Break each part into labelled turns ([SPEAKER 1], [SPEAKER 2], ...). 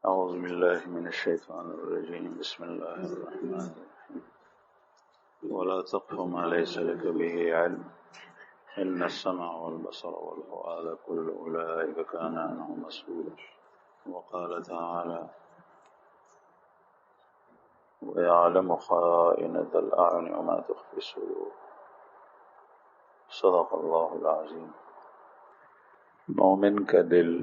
[SPEAKER 1] أعوذ بالله من الشيطان الرجيم بسم الله الرحمن الرحيم ولا تقف ما ليس لك به علم إن السمع والبصر والفؤاد كل أولئك كان عنه مسؤولا وقال تعالى ويعلم خائنة الأعين وما تخفي الصدور صدق الله العظيم۔ مومن کا دل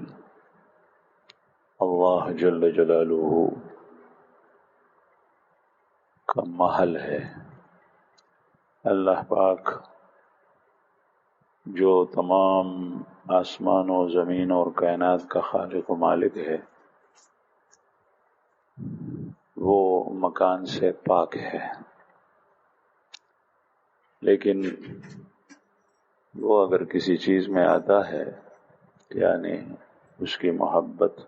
[SPEAKER 1] اللہ جل جلالہ کا محل ہے۔ اللہ پاک جو تمام آسمان و زمین اور کائنات کا خالق و مالک ہے، وہ مکان سے پاک ہے، لیکن وہ اگر کسی چیز میں آتا ہے یعنی اس کی محبت،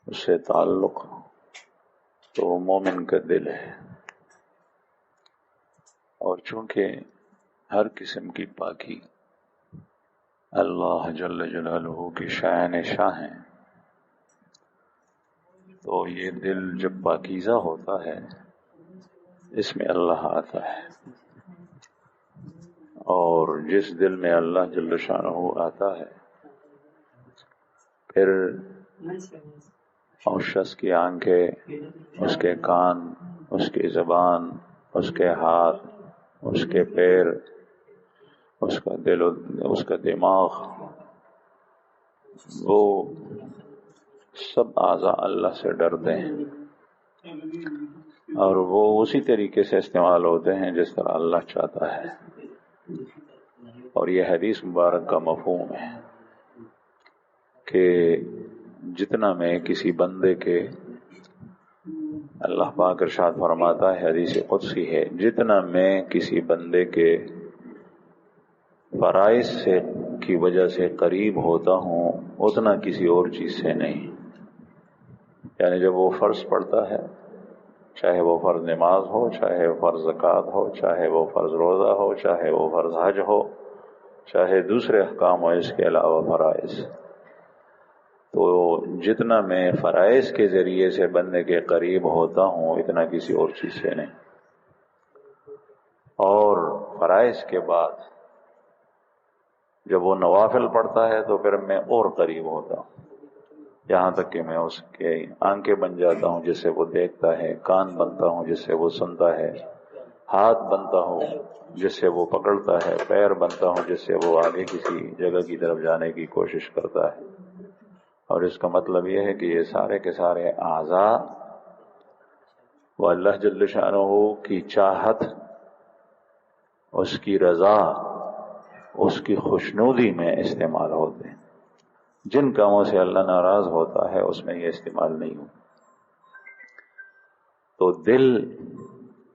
[SPEAKER 1] اس سے تعلق، تو وہ مومن کا دل ہے۔ اور چونکہ ہر قسم کی پاکی اللہ جل جلالہ کی شان ہے، تو یہ دل جب پاکیزہ ہوتا ہے اس میں اللہ آتا ہے، اور جس دل میں اللہ جل شانہ آتا ہے پھر اس شخص کی آنکھیں، اس کے کان، اس کی زبان، اس کے ہاتھ، اس کے پیر، اس کا دل، اس کا دماغ، وہ سب اعضاء اللہ سے ڈرتے ہیں اور وہ اسی طریقے سے استعمال ہوتے ہیں جس طرح اللہ چاہتا ہے۔ اور یہ حدیث مبارک کا مفہوم ہے کہ جتنا میں کسی بندے کے، اللہ پاک ارشاد فرماتا ہے، حدیث قدسی ہے، جتنا میں کسی بندے کے فرائض سے کی وجہ سے قریب ہوتا ہوں اتنا کسی اور چیز سے نہیں۔ یعنی جب وہ فرض پڑتا ہے، چاہے وہ فرض نماز ہو، چاہے وہ فرض زکوٰۃ ہو، چاہے وہ فرض روزہ ہو، چاہے وہ فرض حج ہو، چاہے دوسرے احکام ہو اس کے علاوہ فرائض، تو جتنا میں فرائض کے ذریعے سے بندے کے قریب ہوتا ہوں اتنا کسی اور چیز سے نہیں۔ اور فرائض کے بعد جب وہ نوافل پڑھتا ہے تو پھر میں اور قریب ہوتا ہوں، یہاں تک کہ میں اس کے آنکھیں بن جاتا ہوں جس سے وہ دیکھتا ہے، کان بنتا ہوں جس سے وہ سنتا ہے، ہاتھ بنتا ہوں جس سے وہ پکڑتا ہے، پیر بنتا ہوں جس سے وہ آگے کسی جگہ کی طرف جانے کی کوشش کرتا ہے۔ اور اس کا مطلب یہ ہے کہ یہ سارے کے سارے اعضاء وہ اللہ جل شانہ کی چاہت، اس کی رضا، اس کی خوشنودی میں استعمال ہوتے ہیں۔ جن کاموں سے اللہ ناراض ہوتا ہے اس میں یہ استعمال نہیں ہوتا۔ تو دل،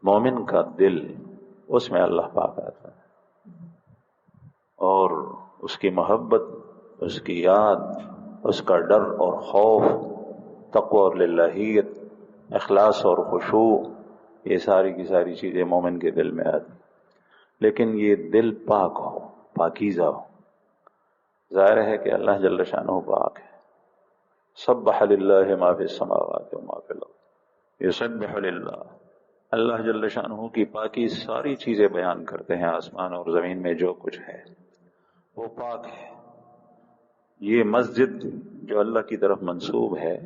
[SPEAKER 1] مومن کا دل، اس میں اللہ پاک آتا ہے، اور اس کی محبت، اس کی یاد، اس کا ڈر اور خوف، تقوی اور للہیت، اخلاص اور خشوع، یہ ساری کی ساری چیزیں مومن کے دل میں آتی۔ لیکن یہ دل پاک ہو، پاکیزہ ہو۔ ظاہر ہے کہ اللہ جل شانہ پاک ہے۔ سبح للہ ما فی السماوات وما فی الارض، یسبح للہ، اللہ جل شانہ کی پاکی ساری چیزیں بیان کرتے ہیں، آسمان اور زمین میں جو کچھ ہے وہ پاک ہے۔ یہ مسجد جو اللہ کی طرف منسوب ہے،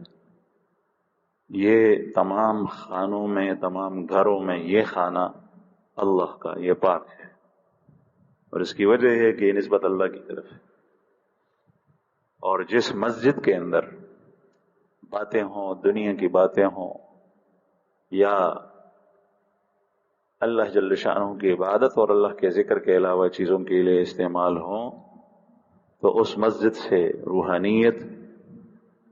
[SPEAKER 1] یہ تمام خانوں میں، تمام گھروں میں یہ خانہ اللہ کا، یہ پاک ہے، اور اس کی وجہ ہے کہ یہ نسبت اللہ کی طرف ہے۔ اور جس مسجد کے اندر باتیں ہوں، دنیا کی باتیں ہوں، یا اللہ جل شانہ کی عبادت اور اللہ کے ذکر کے علاوہ چیزوں کے لیے استعمال ہوں، تو اس مسجد سے روحانیت،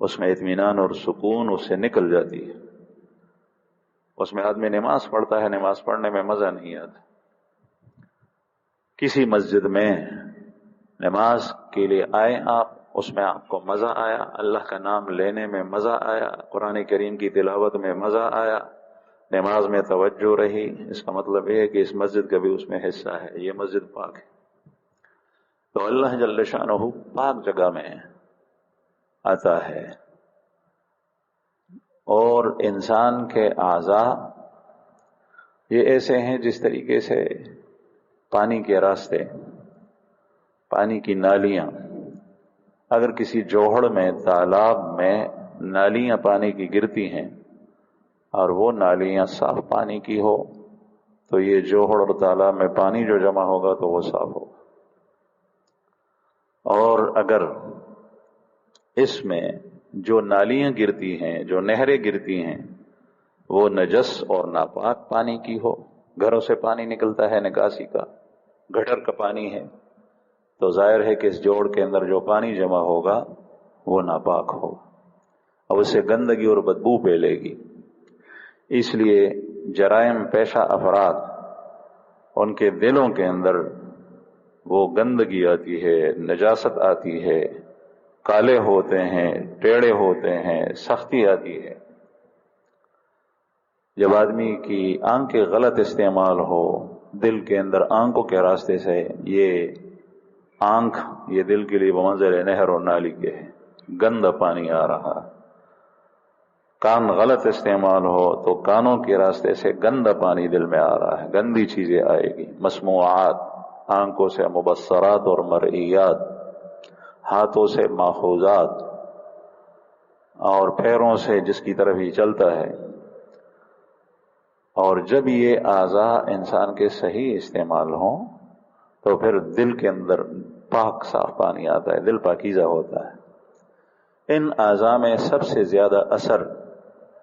[SPEAKER 1] اس میں اطمینان اور سکون اس سے نکل جاتی ہے۔ اس میں آدمی نماز پڑھتا ہے، نماز پڑھنے میں مزہ نہیں آتا۔ کسی مسجد میں نماز کے لیے آئے آپ، اس میں آپ کو مزہ آیا، اللہ کا نام لینے میں مزہ آیا، قرآن کریم کی تلاوت میں مزہ آیا، نماز میں توجہ رہی، اس کا مطلب یہ ہے کہ اس مسجد کا بھی اس میں حصہ ہے، یہ مسجد پاک ہے۔ تو اللہ جل شانہ پاک جگہ میں آتا ہے، اور انسان کے اعضاء یہ ایسے ہیں جس طریقے سے پانی کے راستے، پانی کی نالیاں، اگر کسی جوہڑ میں، تالاب میں نالیاں پانی کی گرتی ہیں اور وہ نالیاں صاف پانی کی ہو تو یہ جوہڑ اور تالاب میں پانی جو جمع ہوگا تو وہ صاف ہوگا، اور اگر اس میں جو نالیاں گرتی ہیں، جو نہریں گرتی ہیں، وہ نجس اور ناپاک پانی کی ہو، گھروں سے پانی نکلتا ہے نکاسی کا، گٹر کا پانی ہے، تو ظاہر ہے کہ اس جوڑ کے اندر جو پانی جمع ہوگا وہ ناپاک ہوگا، اب اسے گندگی اور بدبو پھیلے گی۔ اس لیے جرائم پیشہ افراد، ان کے دلوں کے اندر وہ گندگی آتی ہے، نجاست آتی ہے، کالے ہوتے ہیں، ٹیڑے ہوتے ہیں، سختی آتی ہے۔ جب آدمی کی آنکھ کے غلط استعمال ہو، دل کے اندر آنکھوں کے راستے سے، یہ آنکھ یہ دل کے لیے بمنزل نہر اور نالی کے ہے، گندا پانی آ رہا۔ کان غلط استعمال ہو تو کانوں کے راستے سے گندا پانی دل میں آ رہا ہے، گندی چیزیں آئے گی، مسموعات، آنکھوں سے مبصرات اور مرئیات، ہاتھوں سے ماخوذات، اور پیروں سے جس کی طرف ہی چلتا ہے۔ اور جب یہ اعضاء انسان کے صحیح استعمال ہوں تو پھر دل کے اندر پاک صاف پانی آتا ہے، دل پاکیزہ ہوتا ہے۔ ان اعضاء میں سب سے زیادہ اثر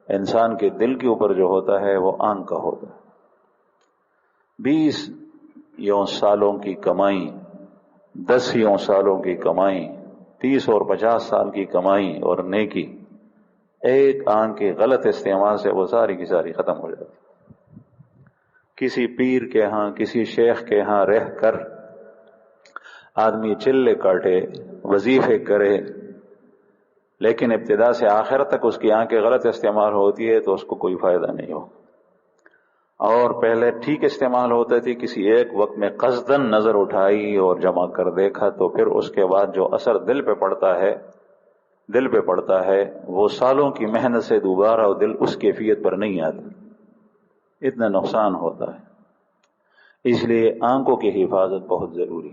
[SPEAKER 1] انسان کے دل کے اوپر جو ہوتا ہے وہ آنکھ کا ہوتا ہے۔ 20 سالوں کی کمائی، 10 سالوں کی کمائی، 30 اور 50 سال کی کمائی اور نیکی، ایک آنکھ کے غلط استعمال سے وہ ساری کی ساری ختم ہو جاتی۔ کسی پیر کے ہاں، کسی شیخ کے ہاں رہ کر آدمی چلے کاٹے، وظیفے کرے، لیکن ابتدا سے آخر تک اس کی آنکھ غلط استعمال ہوتی ہے تو اس کو کوئی فائدہ نہیں ہو۔ اور پہلے ٹھیک استعمال ہوتا تھی، کسی ایک وقت میں قصدن نظر اٹھائی اور جمع کر دیکھا تو پھر اس کے بعد جو اثر دل پہ پڑتا ہے وہ سالوں کی محنت سے دوبارہ وہ دل اس کیفیت پر نہیں آتا، اتنا نقصان ہوتا ہے۔ اس لیے آنکھوں کی حفاظت بہت ضروری۔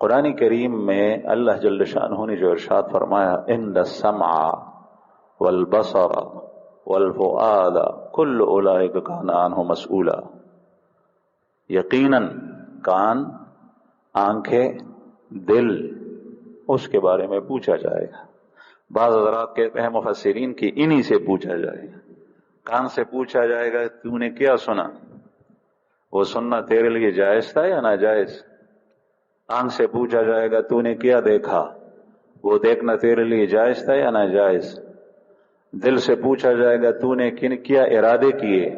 [SPEAKER 1] قرآن کریم میں اللہ جل شانہ نے جو ارشاد فرمایا، ان السمع والبصر والفؤاد کل اولئک کان عنہ مسئولا، یقیناً کان، آنکھیں، دل، اس کے بارے میں پوچھا جائے گا۔ بعض حضرات کہتے ہیں مفسرین کی انہی سے پوچھا جائے گا۔ کان سے پوچھا جائے گا تو نے کیا سنا، وہ سننا تیرے لیے جائز تھا یا ناجائز؟ آنکھ سے پوچھا جائے گا تو نے کیا دیکھا، وہ دیکھنا تیرے لیے جائز تھا یا ناجائز؟ دل سے پوچھا جائے گا تو نے کیا ارادے کیے،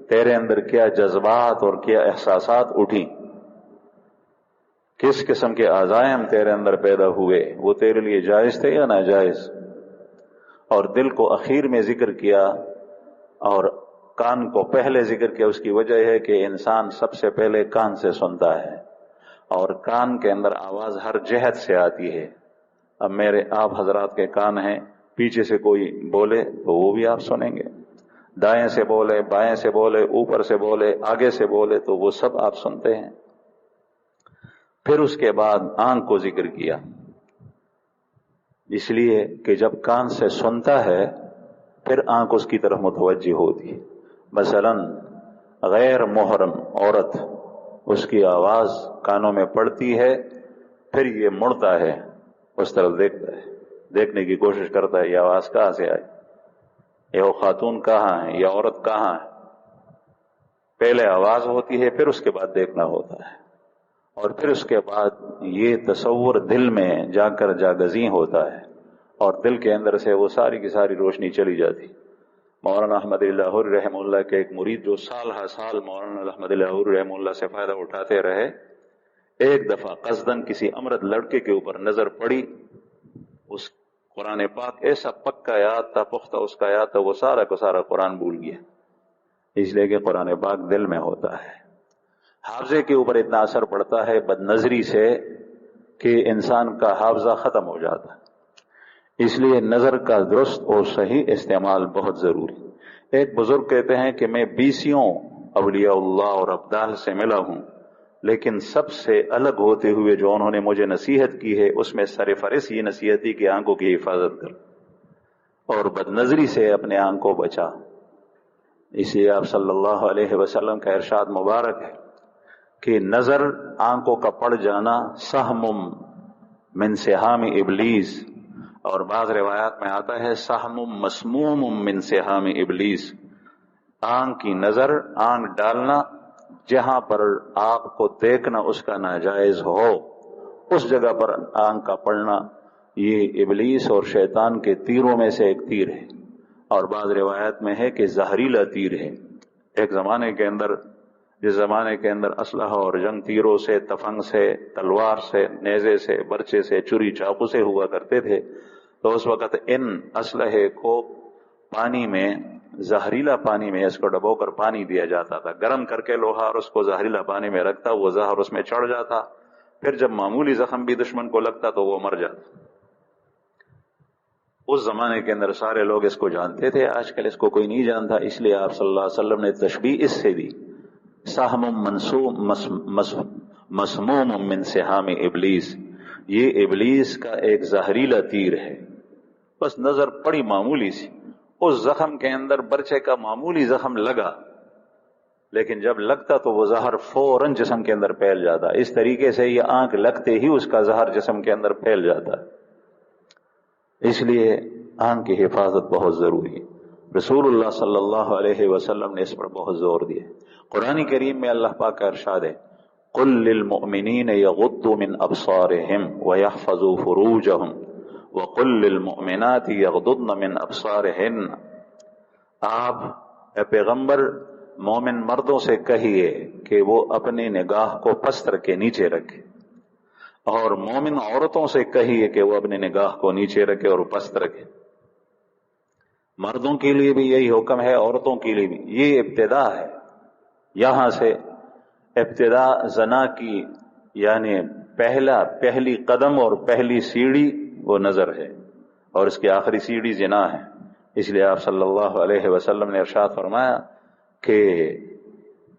[SPEAKER 1] تیرے اندر کیا جذبات اور کیا احساسات اٹھی، کس قسم کے عزائم تیرے اندر پیدا ہوئے، وہ تیرے لیے جائز تھے یا ناجائز؟ اور دل کو اخیر میں ذکر کیا اور کان کو پہلے ذکر کیا، اس کی وجہ ہے کہ انسان سب سے پہلے کان سے سنتا ہے، اور کان کے اندر آواز ہر جہت سے آتی ہے۔ اب میرے آپ حضرات کے کان ہیں، پیچھے سے کوئی بولے تو وہ بھی آپ سنیں گے، دائیں سے بولے، بائیں سے بولے، اوپر سے بولے، آگے سے بولے تو وہ سب آپ سنتے ہیں۔ پھر اس کے بعد آنکھ کو ذکر کیا، اس لیے کہ جب کان سے سنتا ہے پھر آنکھ اس کی طرف متوجہ ہوتی۔ مثلا غیر محرم عورت، اس کی آواز کانوں میں پڑتی ہے، پھر یہ مڑتا ہے، اس طرف دیکھتا ہے، دیکھنے کی کوشش کرتا ہے یہ آواز کہاں سے آئی، یہ خاتون کہاں ہے، یہ عورت کہاں ہے۔ پہلے آواز ہوتی ہے، پھر اس کے بعد دیکھنا ہوتا ہے، اور پھر اس کے بعد یہ تصور دل میں جا کر جاگزیں ہوتا ہے، اور دل کے اندر سے وہ ساری کی ساری روشنی چلی جاتی۔ مولانا احمد لاہوری رحمہ اللہ کے ایک مرید جو سال ہر سال مولانا احمد لاہوری رحمہ اللہ سے فائدہ اٹھاتے رہے، ایک دفعہ قصدن کسی امرد لڑکے کے اوپر نظر پڑی، اس قرآن پاک ایسا پکا یاد تھا، پختہ اس کا یاد تھا، وہ سارا کا سارا قرآن بھول گیا، اس لیے کہ قرآن پاک دل میں ہوتا ہے۔ حافظے کے اوپر اتنا اثر پڑتا ہے بد نظری سے کہ انسان کا حافظہ ختم ہو جاتا ہے۔ اس لیے نظر کا درست اور صحیح استعمال بہت ضروری. ایک بزرگ کہتے ہیں کہ میں 20 اولیاء اللہ اور ابدال سے ملا ہوں، لیکن سب سے الگ ہوتے ہوئے جو انہوں نے مجھے نصیحت کی ہے اس میں سر فہرست یہ نصیحت تھی کہ آنکھوں کی حفاظت کر اور بد نظری سے اپنے آنکھ کو بچا. اس لیے آپ صلی اللہ علیہ وسلم کا ارشاد مبارک ہے کہ نظر آنکھوں کا پڑ جانا سہم من سہام ابلیس، اور بعض روایات میں آتا ہے سہم مسموم من سہام ابلیس. آنکھ کی نظر، آنکھ ڈالنا جہاں پر آپ کو دیکھنا اس کا ناجائز ہو، اس جگہ پر آنکھ کا پڑنا یہ ابلیس اور شیطان کے تیروں میں سے ایک تیر ہے، اور بعض روایت میں ہے کہ زہریلا تیر ہے. ایک زمانے کے اندر، جس زمانے کے اندر اسلحہ اور جنگ تیروں سے، تفنگ سے، تلوار سے، نیزے سے، برچے سے، چری چاقو سے ہوا کرتے تھے، تو اس وقت ان اسلحے کو پانی میں، زہریلا پانی میں اس کو ڈبو کر پانی دیا جاتا تھا، گرم کر کے لوہا اور اس کو زہریلا پانی میں رکھتا، وہ زہر اس میں چڑھ جاتا، پھر جب معمولی زخم بھی دشمن کو لگتا تو وہ مر جاتا. اس زمانے کے اندر سارے لوگ اس کو جانتے تھے، آج کل اس کو کوئی نہیں جانتا. اس لیے آپ صلی اللہ علیہ وسلم نے تشبیہ اس سے دی، سہم مسموم من سہام ابلیس، یہ ابلیس کا ایک زہریلا تیر ہے. بس نظر پڑی معمولی سی، اس زخم کے اندر برچے کا معمولی زخم لگا، لیکن جب لگتا تو وہ زہر فوراً جسم کے اندر پھیل جاتا. اس طریقے سے یہ آنکھ لگتے ہی اس کا زہر جسم کے اندر پھیل جاتا ہے. اس لیے آنکھ کی حفاظت بہت ضروری ہے. رسول اللہ صلی اللہ علیہ وسلم نے اس پر بہت زور دیا. قرآن کریم میں اللہ پاک کا ارشاد ہے، قل للمؤمنین یغضوا من ابصارہم ویحفظوا فروجہم وقل للمؤمنات یغضضن من ابصارہن. آپ اے پیغمبر مومن مردوں سے کہیے کہ وہ اپنی نگاہ کو پست رکھے، نیچے رکھے، اور مومن عورتوں سے کہیے کہ وہ اپنی نگاہ کو نیچے رکھے اور پست رکھے. مردوں کے لیے بھی یہی حکم ہے، عورتوں کے لیے بھی. یہ ابتدا ہے، یہاں سے ابتدا زنا کی، یعنی پہلی قدم اور پہلی سیڑھی وہ نظر ہے، اور اس کی آخری سیڑھی زنا ہے. اس لیے آپ صلی اللہ علیہ وسلم نے ارشاد فرمایا کہ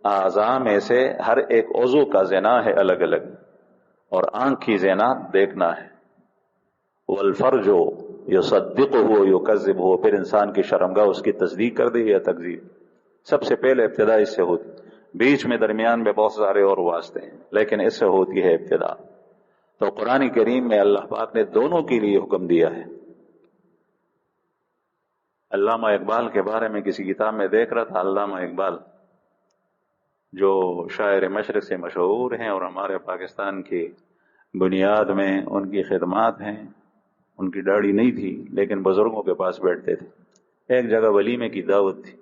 [SPEAKER 1] اعضاء میں سے ہر ایک عضو کا زنا ہے الگ الگ، اور آنکھ کی زنا دیکھنا ہے. والفرج یصدقہ یکذبہ، پھر انسان کی شرمگاہ اس کی تصدیق کر دے یا تکذیب. سب سے پہلے ابتدا اس سے ہوتی، بیچ میں درمیان میں بہت سارے اور واسطے ہیں، لیکن اس سے ہوتی ہے ابتدا. تو قرآن کریم میں اللہ پاک نے دونوں کے لیے حکم دیا ہے. علامہ اقبال کے بارے میں کسی کتاب میں دیکھ رہا تھا. علامہ اقبال جو شاعر مشرق سے مشہور ہیں اور ہمارے پاکستان کی بنیاد میں ان کی خدمات ہیں. ان کی داڑھی نہیں تھی لیکن بزرگوں کے پاس بیٹھتے تھے. ایک جگہ ولیمے کی دعوت تھی،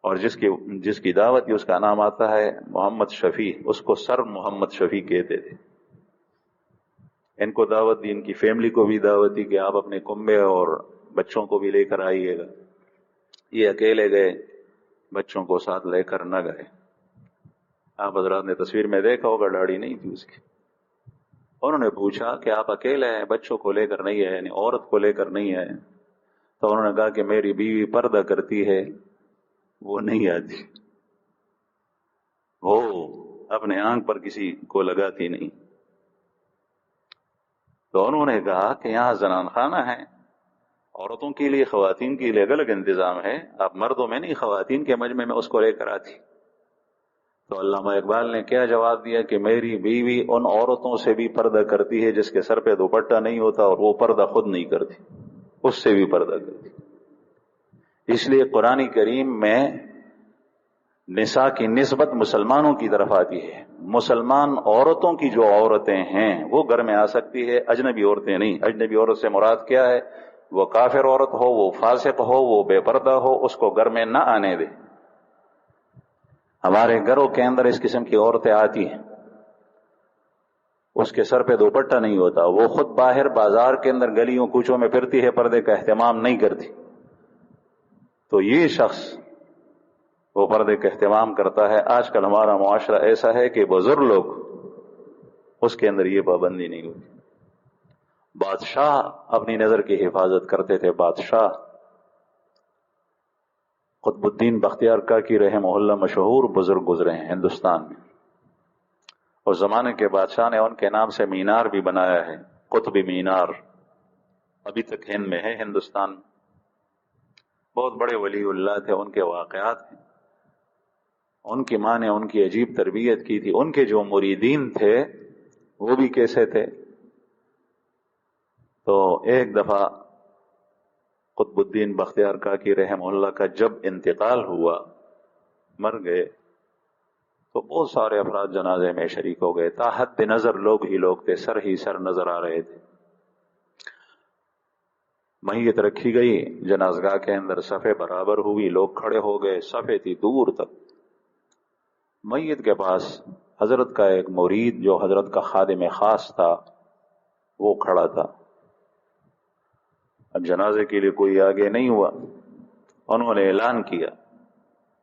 [SPEAKER 1] اور جس کی دعوت تھی اس کا نام آتا ہے محمد شفیع. اس کو سر محمد شفیع کہتے تھے. ان کو دعوت دی، ان کی فیملی کو بھی دعوت دی کہ آپ اپنے کنبے اور بچوں کو بھی لے کر آئیے گا. یہ اکیلے گئے، بچوں کو ساتھ لے کر نہ گئے. آپ حضرات نے تصویر میں دیکھا ہوگا، داڑھی نہیں تھی اس کی. انہوں نے پوچھا کہ آپ اکیلے ہیں، بچوں کو لے کر نہیں آئے، یعنی عورت کو لے کر نہیں آئے؟ تو انہوں نے کہا کہ میری بیوی پردہ کرتی ہے، وہ نہیں آتی، وہ اپنے آنکھ پر کسی کو لگاتی نہیں. تو انہوں نے کہا کہ یہاں زنان خانہ ہے، عورتوں کے لیے خواتین کے لیے الگ انتظام ہے، آپ مردوں میں نہیں، خواتین کے مجمع میں اس کو لے کر آتی. تو علامہ اقبال نے کیا جواب دیا کہ میری بیوی ان عورتوں سے بھی پردہ کرتی ہے جس کے سر پہ دوپٹہ نہیں ہوتا، اور وہ پردہ خود نہیں کرتی، اس سے بھی پردہ کرتی. اس لیے قرآن کریم میں نساء کی نسبت مسلمانوں کی طرف آتی ہے. مسلمان عورتوں کی جو عورتیں ہیں وہ گھر میں آ سکتی ہے، اجنبی عورتیں نہیں. اجنبی عورت سے مراد کیا ہے؟ وہ کافر عورت ہو، وہ فاسق ہو، وہ بے پردہ ہو، اس کو گھر میں نہ آنے دے. ہمارے گھروں کے اندر اس قسم کی عورتیں آتی ہیں، اس کے سر پہ دوپٹہ نہیں ہوتا، وہ خود باہر بازار کے اندر گلیوں کوچوں میں پھرتی ہے، پردے کا اہتمام نہیں کرتی. تو یہ شخص وہ پردے کا اہتمام کرتا ہے. آج کل ہمارا معاشرہ ایسا ہے کہ بزرگ لوگ، اس کے اندر یہ پابندی نہیں ہوتی. بادشاہ اپنی نظر کی حفاظت کرتے تھے. بادشاہ قطب الدین بختیار کاکی رحمہ اللہ مشہور بزرگ گزرے ہیں ہندوستان میں. اس زمانے کے بادشاہ نے ان کے نام سے مینار بھی بنایا ہے, قطبی مینار, ابھی تک ہند میں ہے, ہندوستان میں. بہت بڑے ولی اللہ تھے, ان کے واقعات ہیں. ان کی ماں نے ان کی عجیب تربیت کی تھی. ان کے جو مریدین تھے وہ بھی کیسے تھے. تو ایک دفعہ قطب الدین بختیار کاکی رحمہ اللہ کا جب انتقال ہوا, مر گئے, تو بہت سارے افراد جنازے میں شریک ہو گئے. تا حد نظر لوگ ہی لوگ تھے, سر ہی سر نظر آ رہے تھے. میت رکھی گئی, جنازگاہ کے اندر صفیں برابر ہوئی, لوگ کھڑے ہو گئے, صفیں تھی دور تک. میت کے پاس حضرت کا ایک مرید جو حضرت کا خادم خاص تھا وہ کھڑا تھا. اب جنازے کے لیے کوئی آگے نہیں ہوا. انہوں نے اعلان کیا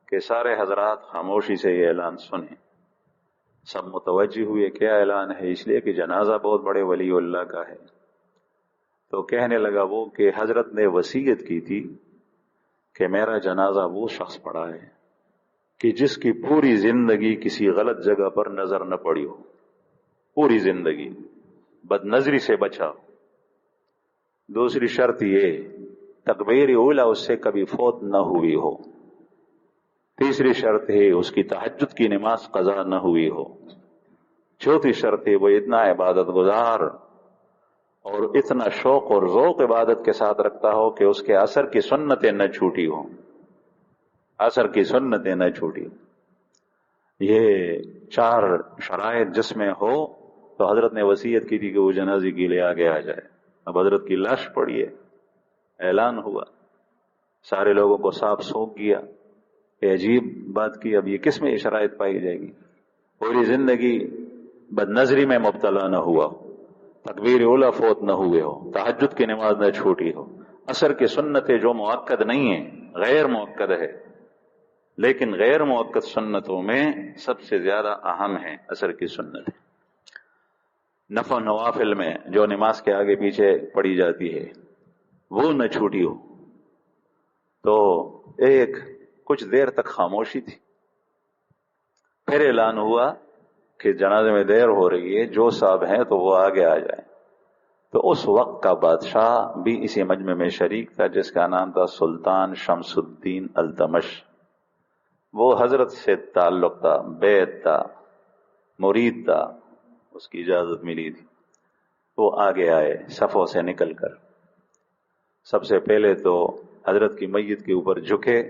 [SPEAKER 1] کہ سارے حضرات خاموشی سے یہ اعلان سنیں. سب متوجہ ہوئے, کیا اعلان ہے؟ اس لیے کہ جنازہ بہت بڑے ولی اللہ کا ہے. تو کہنے لگا وہ کہ حضرت نے وصیت کی تھی کہ میرا جنازہ وہ شخص پڑا ہے کہ جس کی پوری زندگی کسی غلط جگہ پر نظر نہ پڑی ہو, پوری زندگی بد نظری سے بچا ہو. دوسری شرط یہ تکبیر اولا اس سے کبھی فوت نہ ہوئی ہو. تیسری شرط ہے اس کی تہجد کی نماز قضا نہ ہوئی ہو. چوتھی شرط ہے وہ اتنا عبادت گزار اور اتنا شوق اور ذوق عبادت کے ساتھ رکھتا ہو کہ اس کے اثر کی سنتیں نہ چھوٹی ہوں, اثر کی سنتیں نہ چھوٹی. یہ چار شرائط جس میں ہو تو حضرت نے وصیت کی تھی کہ وہ جنازے کے لیے آگے آ جائے. اب حضرت کی لاش پڑی ہے, اعلان ہوا, سارے لوگوں کو صاف سونپ گیا. عجیب بات کی, اب یہ کس میں یہ شرائط پائی جائے گی؟ پوری زندگی بد نظری میں مبتلا نہ ہوا ہو, تکبیر اولا فوت نہ ہوئے ہو, تہجد کی نماز نہ چھوٹی ہو, اثر کی سنتیں جو مؤکد نہیں ہیں, غیر مؤکد ہے, لیکن غیر مؤکد سنتوں میں سب سے زیادہ اہم ہے اثر کی سنت. نفل نوافل میں جو نماز کے آگے پیچھے پڑی جاتی ہے وہ نہ چھوٹی ہو. تو ایک کچھ دیر تک خاموشی تھی. پھر اعلان ہوا کہ جنازے میں دیر ہو رہی ہے, جو صاحب ہیں تو وہ آگے آ جائیں. تو اس وقت کا بادشاہ بھی اسی مجمع میں شریک تھا جس کا نام تھا سلطان شمس الدین التمش. وہ حضرت سے تعلق تھا, بیعت تھا, مرید تھا, اس کی اجازت ملی تھی. وہ آگے آئے صفوں سے نکل کر. سب سے پہلے تو حضرت کی میت کے اوپر جھکے,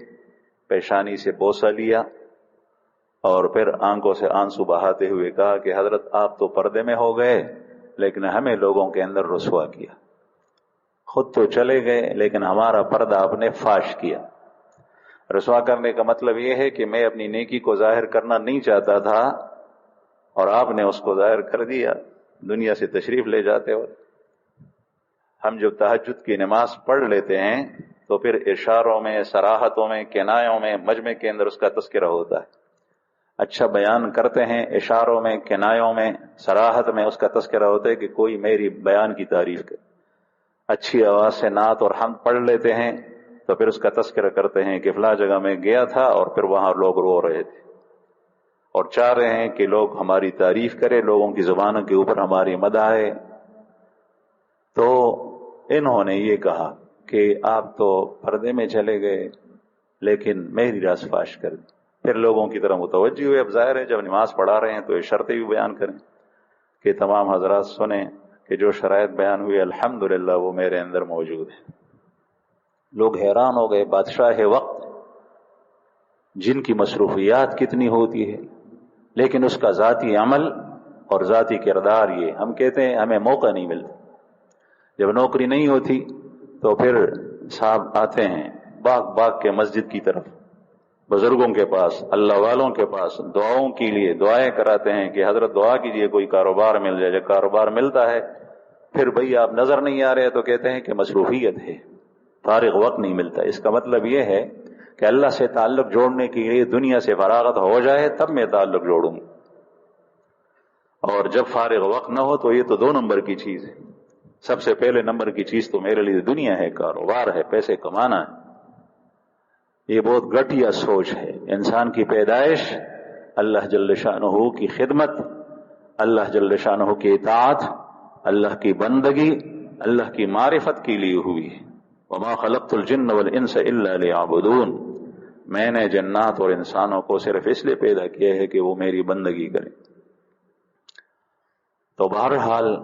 [SPEAKER 1] پیشانی سے بوسہ لیا اور پھر آنکھوں سے آنسو بہاتے ہوئے کہا کہ حضرت آپ تو پردے میں ہو گئے لیکن ہمیں لوگوں کے اندر رسوا کیا. خود تو چلے گئے لیکن ہمارا پردہ آپ نے فاش کیا. رسوا کرنے کا مطلب یہ ہے کہ میں اپنی نیکی کو ظاہر کرنا نہیں چاہتا تھا اور آپ نے اس کو ظاہر کر دیا دنیا سے تشریف لے جاتے ہو. ہم جب تہجد کی نماز پڑھ لیتے ہیں تو پھر اشاروں میں, صراحتوں میں, کنایوں میں مجمع کے اندر اس کا تذکرہ ہوتا ہے. اچھا بیان کرتے ہیں, اشاروں میں, کنایوں میں, صراحت میں اس کا تذکرہ ہوتا ہے کہ کوئی میری بیان کی تعریف کرے. اچھی آواز سے نعت اور حمد پڑھ لیتے ہیں تو پھر اس کا تذکرہ کرتے ہیں کہ فلاں جگہ میں گیا تھا اور پھر وہاں لوگ رو رہے تھے اور چاہ رہے ہیں کہ لوگ ہماری تعریف کریں, لوگوں کی زبانوں کے اوپر ہماری مدح ہے. تو انہوں نے یہ کہا کہ آپ تو پردے میں چلے گئے لیکن میری راز فاش کر دی. پھر لوگوں کی طرح متوجہ ہوئے. اب ظاہر ہے جب نماز پڑھا رہے ہیں تو یہ شرطیں بھی بیان کریں کہ تمام حضرات سنیں کہ جو شرائط بیان ہوئی الحمدللہ وہ میرے اندر موجود ہے. لوگ حیران ہو گئے. بادشاہ وقت جن کی مصروفیات کتنی ہوتی ہے لیکن اس کا ذاتی عمل اور ذاتی کردار, یہ ہم کہتے ہیں ہمیں موقع نہیں ملتا. جب نوکری نہیں ہوتی تو پھر صاحب آتے ہیں باغ باغ کے مسجد کی طرف, بزرگوں کے پاس, اللہ والوں کے پاس دعاؤں کے لیے دعائیں کراتے ہیں کہ حضرت دعا کیجئے کوئی کاروبار مل جائے. جب کاروبار ملتا ہے پھر بھئی آپ نظر نہیں آ رہے تو کہتے ہیں کہ مصروفیت ہے, فارغ وقت نہیں ملتا. اس کا مطلب یہ ہے کہ اللہ سے تعلق جوڑنے کے لیے دنیا سے فراغت ہو جائے تب میں تعلق جوڑوں گا, اور جب فارغ وقت نہ ہو تو یہ تو 2 نمبر کی چیز ہے. سب سے پہلے نمبر کی چیز تو میرے لیے دنیا ہے، کاروبار ہے، پیسے کمانا ہے۔ یہ بہت گھٹیا سوچ ہے۔ انسان کی پیدائش اللہ جل شانہ کی خدمت، اللہ جل شانہ کی اطاعت، اللہ کی بندگی، اللہ کی معرفت کے لیے ہوئی ہے۔ وما خلقت الجن والانس الا لیعبدون، میں نے جنات اور انسانوں کو صرف اس لیے پیدا کیا ہے کہ وہ میری بندگی کریں۔ تو بہرحال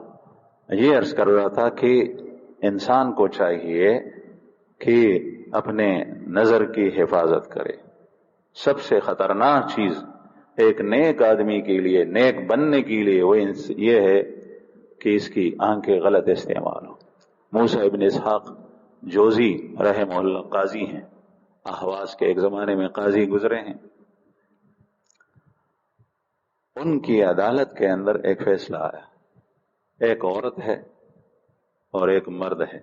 [SPEAKER 1] یہ عرض کر رہا تھا کہ انسان کو چاہیے کہ اپنے نظر کی حفاظت کرے۔ سب سے خطرناک چیز ایک نیک آدمی کے لیے، نیک بننے کے لیے، وہ یہ ہے کہ اس کی آنکھیں غلط استعمال ہو۔ موسیٰ ابن اسحاق جوزی رحمہ اللہ قاضی ہیں، اہواز کے ایک زمانے میں قاضی گزرے ہیں۔ ان کی عدالت کے اندر ایک فیصلہ آیا، ایک عورت ہے اور ایک مرد ہے،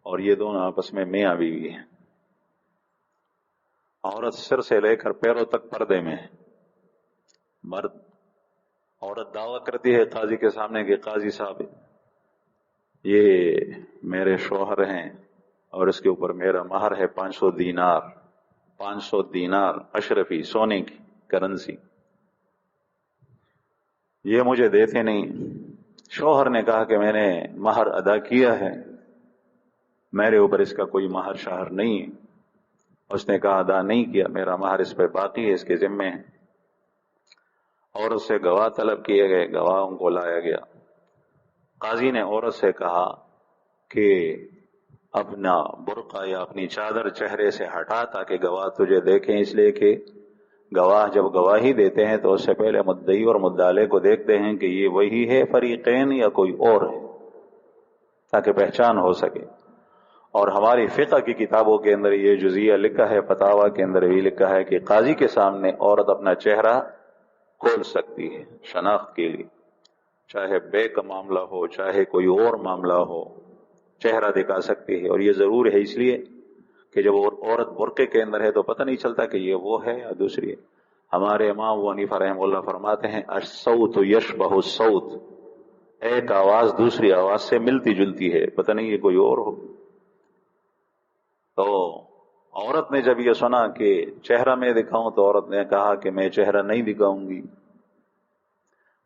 [SPEAKER 1] اور یہ دونوں آپس میں میاں بیوی ہیں۔ عورت سر سے لے کر پیروں تک پردے میں ہے، عورت دعویٰ کرتی ہے قاضی کے سامنے کہ قاضی صاحب یہ میرے شوہر ہیں اور اس کے اوپر میرا مہر ہے 500 دینار، 500 دینار اشرفی سونے کی کرنسی، یہ مجھے دیتے نہیں۔ شوہر نے کہا کہ میں نے مہر ادا کیا ہے، میرے اوپر اس کا کوئی مہر شہر نہیں ہے۔ اس نے کہا ادا نہیں کیا، میرا مہر اس پہ باقی ہے، اس کے ذمے ہے۔ عورت سے گواہ طلب کیے گئے، گواہوں کو لایا گیا۔ قاضی نے عورت سے کہا کہ اپنا برقع یا اپنی چادر چہرے سے ہٹا تاکہ گواہ تجھے دیکھیں، اس لیے کہ گواہ جب گواہی دیتے ہیں تو اس سے پہلے مدعی اور مدعلے کو دیکھتے ہیں کہ یہ وہی ہے فریقین یا کوئی اور ہے، تاکہ پہچان ہو سکے۔ اور ہماری فقہ کی کتابوں کے اندر یہ جزیہ لکھا ہے، فتاوی کے اندر بھی لکھا ہے کہ قاضی کے سامنے عورت اپنا چہرہ کھول سکتی ہے شناخت کے لیے، چاہے بے کا معاملہ ہو چاہے کوئی اور معاملہ ہو، چہرہ دکھا سکتی ہے۔ اور یہ ضرور ہے اس لیے کہ جب عورت برقعے کے اندر ہے تو پتہ نہیں چلتا کہ یہ وہ ہے یا دوسری ہے۔ ہمارے امام ابو حنیفہ رحمہ اللہ فرماتے ہیں الصوت یشبہ الصوت، ایک آواز دوسری آواز سے ملتی جلتی ہے، پتہ نہیں یہ کوئی اور ہو۔ تو عورت نے جب یہ سنا کہ چہرہ میں دکھاؤں تو عورت نے کہا کہ میں چہرہ نہیں دکھاؤں گی۔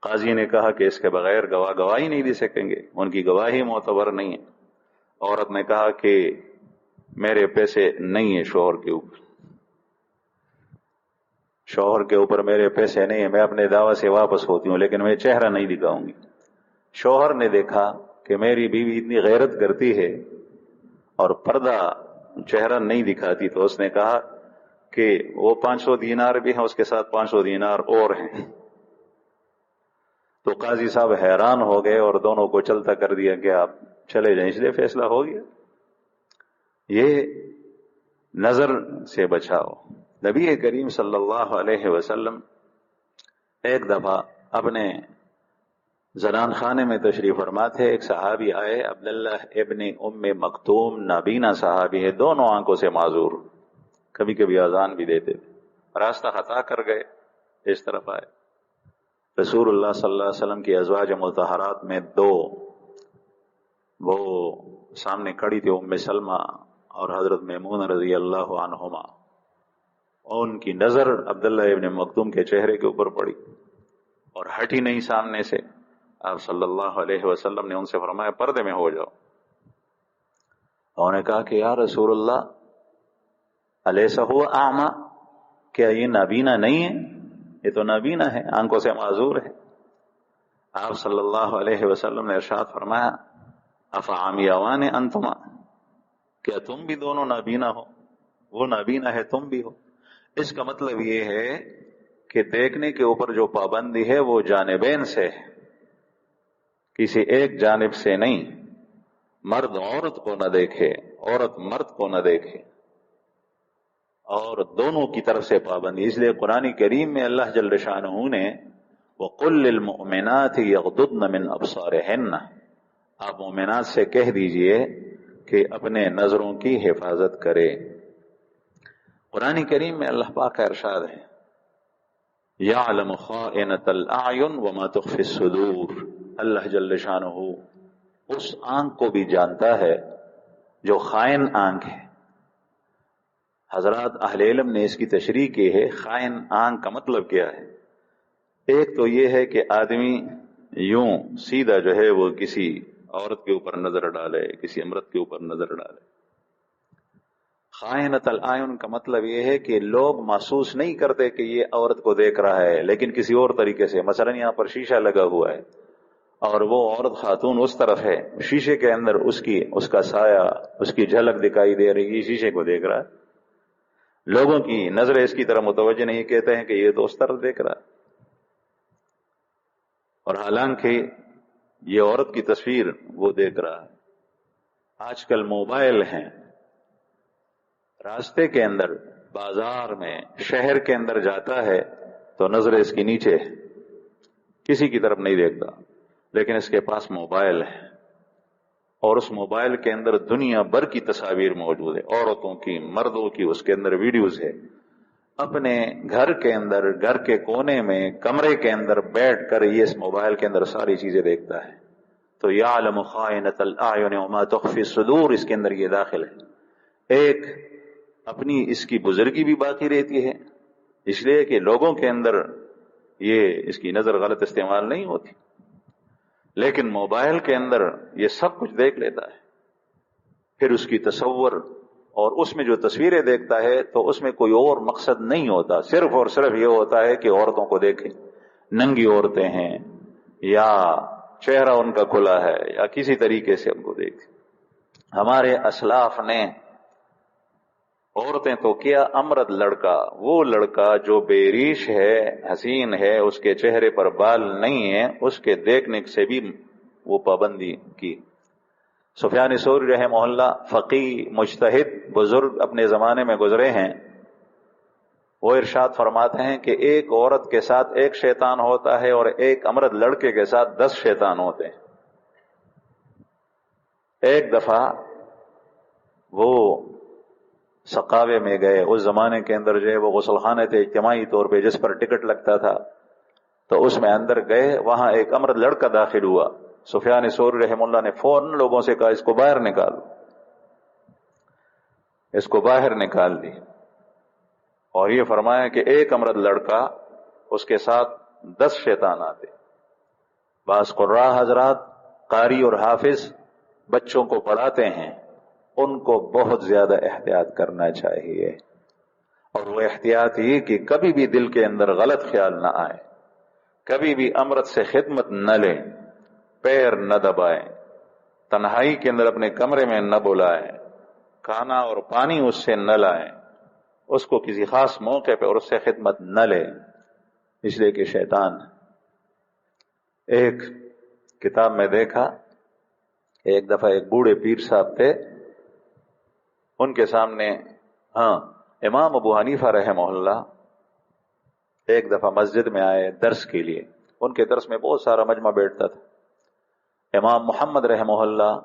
[SPEAKER 1] قاضی نے کہا کہ اس کے بغیر گواہ گواہی نہیں دے سکیں گے، ان کی گواہی معتبر نہیں ہے۔ عورت نے کہا کہ میرے پیسے نہیں ہیں شوہر کے اوپر، شوہر کے اوپر میرے پیسے نہیں ہیں، میں اپنے دعوی سے واپس ہوتی ہوں لیکن میں چہرہ نہیں دکھاؤں گی۔ شوہر نے دیکھا کہ میری بیوی اتنی غیرت کرتی ہے اور پردہ چہرہ نہیں دکھاتی، تو اس نے کہا کہ وہ 500 دینار بھی ہیں، اس کے ساتھ 500 دینار اور ہیں۔ تو قاضی صاحب حیران ہو گئے اور دونوں کو چلتا کر دیا کہ آپ چلے جائیں، اس لیے فیصلہ ہو گیا۔ یہ نظر سے بچاؤ۔ نبی کریم صلی اللہ علیہ وسلم ایک دفعہ اپنے زنان خانے میں تشریف فرما تھے، ایک صحابی آئے، عبداللہ ابن ام مکتوم، نابینا صحابی ہے، دونوں آنکھوں سے معذور، کبھی کبھی اذان بھی دیتے تھے، راستہ خطا کر گئے، اس طرف آئے۔ رسول اللہ صلی اللہ علیہ وسلم کی ازواج مطہرات میں دو وہ سامنے کھڑی تھی، ام سلمہ اور حضرت میمونہ رضی اللہ عنہما، اور ان کی نظر عبداللہ ابن مکتوم کے چہرے کے اوپر پڑی اور ہٹی نہیں سامنے سے۔ آپ صلی اللہ علیہ وسلم نے ان سے فرمایا پردے میں ہو جاؤ۔ انہوں نے کہا کہ یا رسول اللہ الیس هو اعمی، کیا یہ نابینا نہیں ہے؟ یہ تو نابینا ہے، آنکھوں سے معذور ہے۔ آپ صلی اللہ علیہ وسلم نے ارشاد فرمایا افعامیان انتما، کیا تم بھی دونوں نابینا ہو؟ وہ نابینا ہے، تم بھی ہو۔ اس کا مطلب یہ ہے کہ دیکھنے کے اوپر جو پابندی ہے وہ جانبین سے ہے، کسی ایک جانب سے نہیں۔ مرد عورت کو نہ دیکھے، عورت مرد کو نہ دیکھے، اور دونوں کی طرف سے پابندی۔ اس لیے قرآن کریم میں اللہ جل شانہ نے وَقُلْ لِلْمُؤْمِنَاتِ يَغْضُضْنَ مِنْ أَبْصَارِهِنَّ، آپ مومنات سے کہہ دیجئے کہ اپنے نظروں کی حفاظت کرے۔ قرآن کریم میں اللہ پاک کا ارشاد ہے يَعْلَمُ خَائِنَةَ الْأَعْيُنِ وَمَا تُخْفِي الصُّدُورُ، اللہ جل شانہ اس آنکھ کو بھی جانتا ہے جو خائن آنکھ ہے. حضرات اہل علم نے اس کی تشریح کی ہے خائن آنکھ کا مطلب کیا ہے. ایک تو یہ ہے کہ آدمی یوں سیدھا جو ہے وہ کسی عورت کے اوپر نظر ڈالے، کسی امرت کے اوپر نظر ڈالے. خائنۃ العین کا مطلب یہ ہے کہ لوگ محسوس نہیں کرتے کہ یہ عورت کو دیکھ رہا ہے، لیکن کسی اور طریقے سے. مثلا یہاں پر شیشہ لگا ہوا ہے اور وہ عورت خاتون اس طرف ہے، شیشے کے اندر اس کا سایہ، اس کی جھلک دکھائی دے رہی ہے، شیشے کو دیکھ رہا ہے. لوگوں کی نظریں اس کی طرف متوجہ نہیں، کہتے ہیں کہ یہ تو اس طرف دیکھ رہا ہے، اور حالانکہ یہ عورت کی تصویر وہ دیکھ رہا ہے. آج کل موبائل ہیں، راستے کے اندر، بازار میں، شہر کے اندر جاتا ہے تو نظر اس کی نیچے ہے، کسی کی طرف نہیں دیکھتا، لیکن اس کے پاس موبائل ہے اور اس موبائل کے اندر دنیا بھر کی تصاویر موجود ہے، عورتوں کی، مردوں کی، اس کے اندر ویڈیوز ہے. اپنے گھر کے اندر، گھر کے کونے میں، کمرے کے اندر بیٹھ کر یہ اس موبائل کے اندر ساری چیزیں دیکھتا ہے. تو یعلم خائنۃ الاعین وما تخفی الصدور اس کے اندر یہ داخل ہے. ایک اپنی اس کی بزرگی بھی باقی رہتی ہے، اس لیے کہ لوگوں کے اندر یہ اس کی نظر غلط استعمال نہیں ہوتی، لیکن موبائل کے اندر یہ سب کچھ دیکھ لیتا ہے. پھر اس کی تصور اور اس میں جو تصویریں دیکھتا ہے تو اس میں کوئی اور مقصد نہیں ہوتا، صرف اور صرف یہ ہوتا ہے کہ عورتوں کو دیکھیں، ننگی عورتیں ہیں یا چہرہ ان کا کھلا ہے یا کسی طریقے سے ان کو دیکھیں. ہمارے اسلاف نے عورتیں تو کیا، امرد لڑکا، وہ لڑکا جو بے ریش ہے، حسین ہے، اس کے چہرے پر بال نہیں ہے، اس کے دیکھنے سے بھی وہ پابندی کی. سفیان ثوری رحمہ اللہ فقیہ، مجتہد، بزرگ اپنے زمانے میں گزرے ہیں. وہ ارشاد فرماتے ہیں کہ ایک عورت کے ساتھ ایک شیطان ہوتا ہے اور ایک امرد لڑکے کے ساتھ 10 شیطان ہوتے ہیں. ایک دفعہ وہ سقاوے میں گئے، اس زمانے کے اندر جو ہے وہ غسل خانے تھے اجتماعی طور پہ جس پر ٹکٹ لگتا تھا، تو اس میں اندر گئے، وہاں ایک امرد لڑکا داخل ہوا. سفیان ثوری رحمہ اللہ نے فوراً لوگوں سے کہا اس کو باہر نکالو، اس کو باہر نکال دی، اور یہ فرمایا کہ ایک امرد لڑکا، اس کے ساتھ 10 شیطان آتے. بعض قراء حضرات، قاری اور حافظ بچوں کو پڑھاتے ہیں، ان کو بہت زیادہ احتیاط کرنا چاہیے، اور وہ احتیاط یہ کہ کبھی بھی دل کے اندر غلط خیال نہ آئے، کبھی بھی امرد سے خدمت نہ لیں، پیر نہ دبائیں، تنہائی کے اندر اپنے کمرے میں نہ بلائیں، کھانا اور پانی اس سے نہ لائیں، اس کو کسی خاص موقع پہ اور اس سے خدمت نہ لیں، اس لیے کہ شیطان. ایک کتاب میں دیکھا، ایک دفعہ ایک بوڑھے پیر صاحب تھے، ان کے سامنے امام ابو حنیفہ رحمہ اللہ ایک دفعہ مسجد میں آئے درس کے لیے. ان کے درس میں بہت سارا مجمع بیٹھتا تھا. امام محمد رحمہ اللہ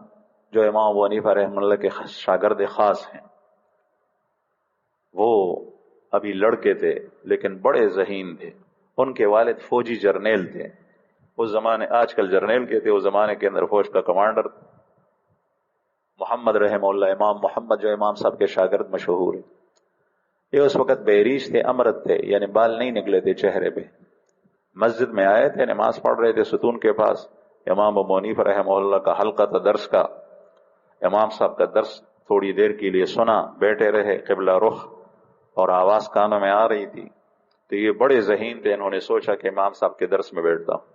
[SPEAKER 1] جو امام ابو حنیفہ رحمہ اللہ کے شاگرد خاص ہیں، وہ ابھی لڑکے تھے لیکن بڑے ذہین تھے. ان کے والد فوجی جرنیل تھے، اس زمانے، آج کل جرنیل کے تھے، اس زمانے کے اندر فوج کا کمانڈر. محمد رحمہ اللہ، امام محمد جو امام صاحب کے شاگرد مشہور ہیں، یہ اس وقت بہریش تھے، امرد تھے، یعنی بال نہیں نکلے تھے چہرے پہ. مسجد میں آئے تھے، نماز پڑھ رہے تھے ستون کے پاس. امام ابو حنیفہ رحمہ اللہ کا حلقہ تھا درس کا. امام صاحب کا درس تھوڑی دیر کے لیے سنا، بیٹھے رہے قبلہ رخ، اور آواز کانوں میں آ رہی تھی. تو یہ بڑے ذہین تھے، انہوں نے سوچا کہ امام صاحب کے درس میں بیٹھتا ہوں.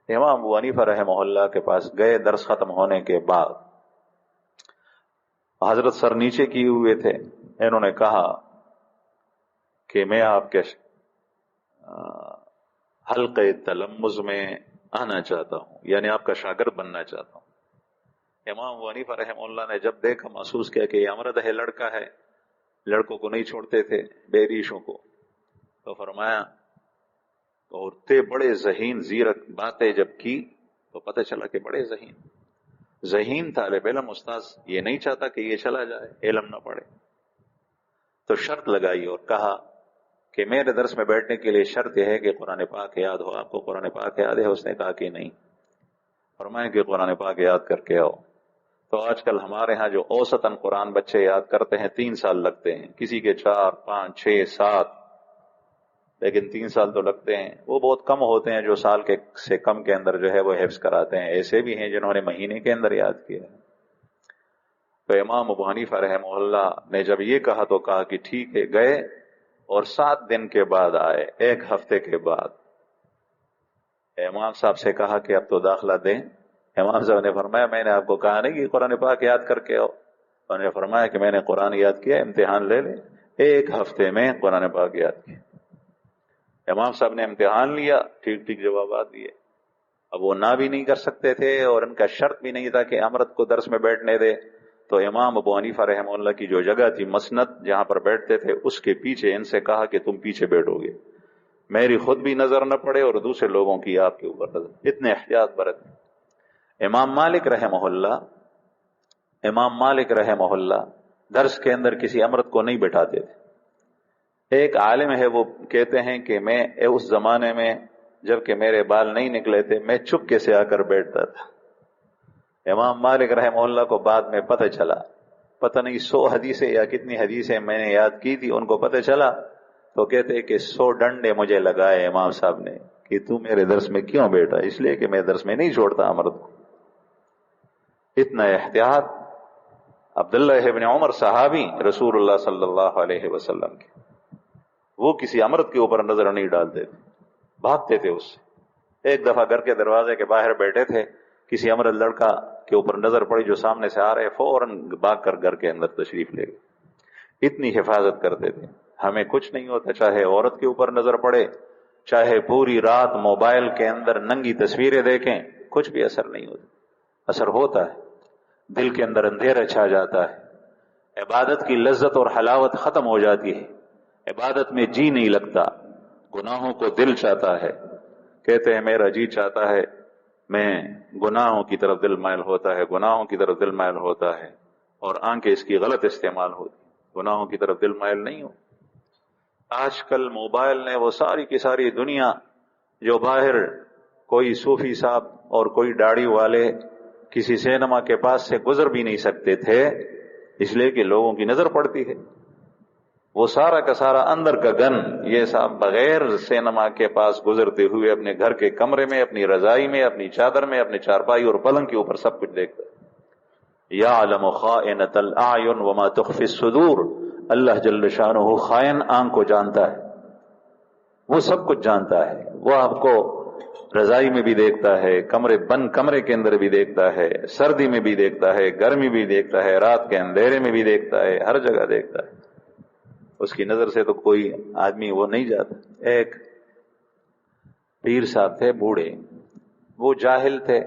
[SPEAKER 1] امام ابو حنیفہ رحمہ اللہ کے پاس گئے. درس ختم ہونے کے بعد حضرت سر نیچے کیے ہوئے تھے. انہوں نے کہا کہ میں آپ کے حلقے تلمذ میں آنا چاہتا ہوں، یعنی آپ کا شاگرد بننا چاہتا ہوں. امام ابو حنیفہ رحمہ اللہ نے جب دیکھا، محسوس کیا کہ یہ امرد ہے، لڑکا ہے، لڑکوں کو نہیں چھوڑتے تھے، بے ریشوں کو، تو فرمایا، اور تے بڑے ذہین زیرک باتیں جب کی تو پتہ چلا کہ بڑے ذہین طالب علم، استاذ یہ نہیں چاہتا کہ یہ چلا جائے، علم نہ پڑے. تو شرط لگائی اور کہا کہ میرے درس میں بیٹھنے کے لیے شرط یہ ہے کہ قرآن پاک یاد ہو. آپ کو قرآن پاک یاد ہے؟ اس نے کہا کہ نہیں. فرمائیں کہ قرآن پاک یاد کر کے آؤ. تو آج کل ہمارے ہاں جو اوسطاً قرآن بچے یاد کرتے ہیں 3 سال لگتے ہیں، کسی کے 4 5 6 7، لیکن 3 سال تو لگتے ہیں. وہ بہت کم ہوتے ہیں جو سال کے سے کم کے اندر جو ہے وہ حفظ کراتے ہیں. ایسے بھی ہیں جنہوں نے مہینے کے اندر یاد کیا. تو امام ابو حنیفہ رحمہ اللہ نے جب یہ کہا تو کہا کہ ٹھیک ہے. گئے اور 7 دن کے بعد آئے، 1 ہفتے کے بعد. امام صاحب سے کہا کہ اب تو داخلہ دیں. امام صاحب نے فرمایا میں نے آپ کو کہا نہیں کہ قرآن پاک یاد کر کے آؤ. انہوں نے فرمایا کہ میں نے قرآن یاد کیا، امتحان لے لیں. 1 ہفتے میں قرآن پاک یاد کیا. امام صاحب نے امتحان لیا، ٹھیک ٹھیک جوابات دیے. اب وہ نہ بھی نہیں کر سکتے تھے اور ان کا شرط بھی نہیں تھا کہ امرت کو درس میں بیٹھنے دے. تو امام ابو حنیفہ رحمہ اللہ کی جو جگہ تھی مسند جہاں پر بیٹھتے تھے اس کے پیچھے ان سے کہا کہ تم پیچھے بیٹھو گے، میری خود بھی نظر نہ پڑے اور دوسرے لوگوں کی آپ کے اوپر نظر. اتنے احتیاط برت. امام مالک رحمہ اللہ درس کے اندر کسی امرت کو نہیں بٹھاتے تھے. ایک عالم ہے وہ کہتے ہیں کہ میں اس زمانے میں جب کہ میرے بال نہیں نکلے تھے میں چپکے سے آ کر بیٹھتا تھا. امام مالک رحمہ اللہ کو بعد میں پتہ چلا، پتہ نہیں 100 حدیثیں یا کتنی حدیثیں میں نے یاد کی تھی، ان کو پتہ چلا تو کہتے کہ 100 ڈنڈے مجھے لگائے امام صاحب نے کہ تو میرے درس میں کیوں بیٹھا. اس لیے کہ میں درس میں نہیں چھوڑتا امرت کو. اتنا احتیاط. عبداللہ ابن عمر صحابی رسول اللہ صلی اللہ علیہ وسلم کے، وہ کسی امرت کے اوپر نظر نہیں ڈالتے تھے، بھاگتے تھے اس سے. ایک دفعہ گھر کے دروازے کے باہر بیٹھے تھے، کسی امرت لڑکا کے اوپر نظر پڑی جو سامنے سے آ رہے، فوراً بھاگ کر گھر کے اندر تشریف لے گئے. اتنی حفاظت کرتے تھے. ہمیں کچھ نہیں ہوتا، چاہے عورت کے اوپر نظر پڑے، چاہے پوری رات موبائل کے اندر ننگی تصویریں دیکھیں، کچھ بھی اثر نہیں ہوتا. اثر ہوتا ہے، دل کے اندر اندھیرا چھا جاتا ہے، عبادت کی لذت اور حلاوت ختم ہو جاتی ہے، عبادت میں جی نہیں لگتا، گناہوں کو دل چاہتا ہے. کہتے ہیں میرا جی چاہتا ہے، میں گناہوں کی طرف دل مائل ہوتا ہے، گناہوں کی طرف دل مائل ہوتا ہے، اور آنکھیں اس کی غلط استعمال ہوتی، گناہوں کی طرف دل مائل نہیں ہو. آج کل موبائل نے وہ ساری کی ساری دنیا جو باہر کوئی صوفی صاحب اور کوئی داڑھی والے کسی سینما کے پاس سے گزر بھی نہیں سکتے تھے، اس لیے کہ لوگوں کی نظر پڑتی ہے. وہ سارا کا سارا اندر کا گن یہ صاحب بغیر سینما کے پاس گزرتے ہوئے اپنے گھر کے کمرے میں، اپنی رضائی میں، اپنی چادر میں، اپنے چارپائی اور پلنگ کے اوپر سب کچھ دیکھتا ہے. یعلم خائنۃ الاعین وما تخفی الصدور. اللہ جل شانہ خائن آنکھ کو جانتا ہے، وہ سب کچھ جانتا ہے. وہ آپ کو رضائی میں بھی دیکھتا ہے، بند کمرے کے اندر بھی دیکھتا ہے، سردی میں بھی دیکھتا ہے، گرمی بھی دیکھتا ہے، رات کے اندھیرے میں بھی دیکھتا ہے، ہر جگہ دیکھتا ہے. اس کی نظر سے تو کوئی آدمی وہ نہیں جاتا. ایک پیر صاحب تھے بوڑھے، وہ جاہل تھے،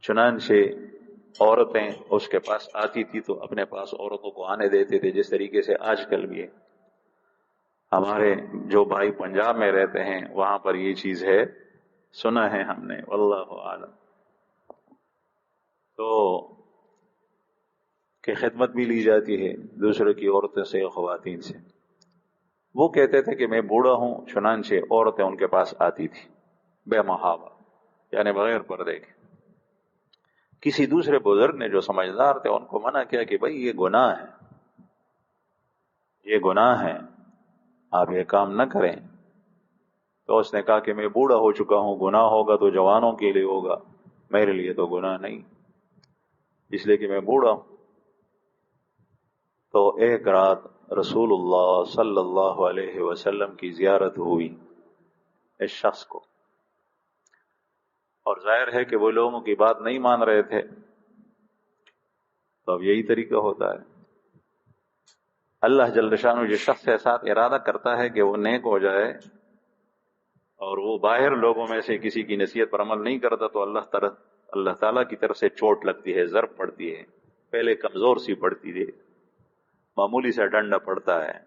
[SPEAKER 1] چنانچہ عورتیں اس کے پاس آتی تھی تو اپنے پاس عورتوں کو آنے دیتے تھے، جس طریقے سے آج کل بھی ہے. ہمارے جو بھائی پنجاب میں رہتے ہیں وہاں پر یہ چیز ہے، سنا ہے ہم نے، واللہ عالم. تو کہ خدمت بھی لی جاتی ہے دوسروں کی عورتوں سے، خواتین سے. وہ کہتے تھے کہ میں بوڑھا ہوں، چنانچہ عورتیں ان کے پاس آتی تھی بے محابہ، یعنی بغیر پردے کے. کسی دوسرے بزرگ نے جو سمجھدار تھے ان کو منع کیا کہ بھائی یہ گناہ ہے، یہ گناہ ہے، آپ یہ کام نہ کریں. تو اس نے کہا کہ میں بوڑھا ہو چکا ہوں، گناہ ہوگا تو جوانوں کے لیے ہوگا، میرے لیے تو گناہ نہیں، اس لیے کہ میں بوڑھا ہوں. تو ایک رات رسول اللہ صلی اللہ علیہ وسلم کی زیارت ہوئی اس شخص کو، اور ظاہر ہے کہ وہ لوگوں کی بات نہیں مان رہے تھے. تو اب یہی طریقہ ہوتا ہے. اللہ جل شانہ جس شخص کے ساتھ ارادہ کرتا ہے کہ وہ نیک ہو جائے اور وہ باہر لوگوں میں سے کسی کی نصیحت پر عمل نہیں کرتا تو اللہ تعالیٰ کی طرف سے چوٹ لگتی ہے، ضرب پڑتی ہے. پہلے کمزور سی پڑتی ہے، معمولی سا ڈنڈا پڑتا ہے،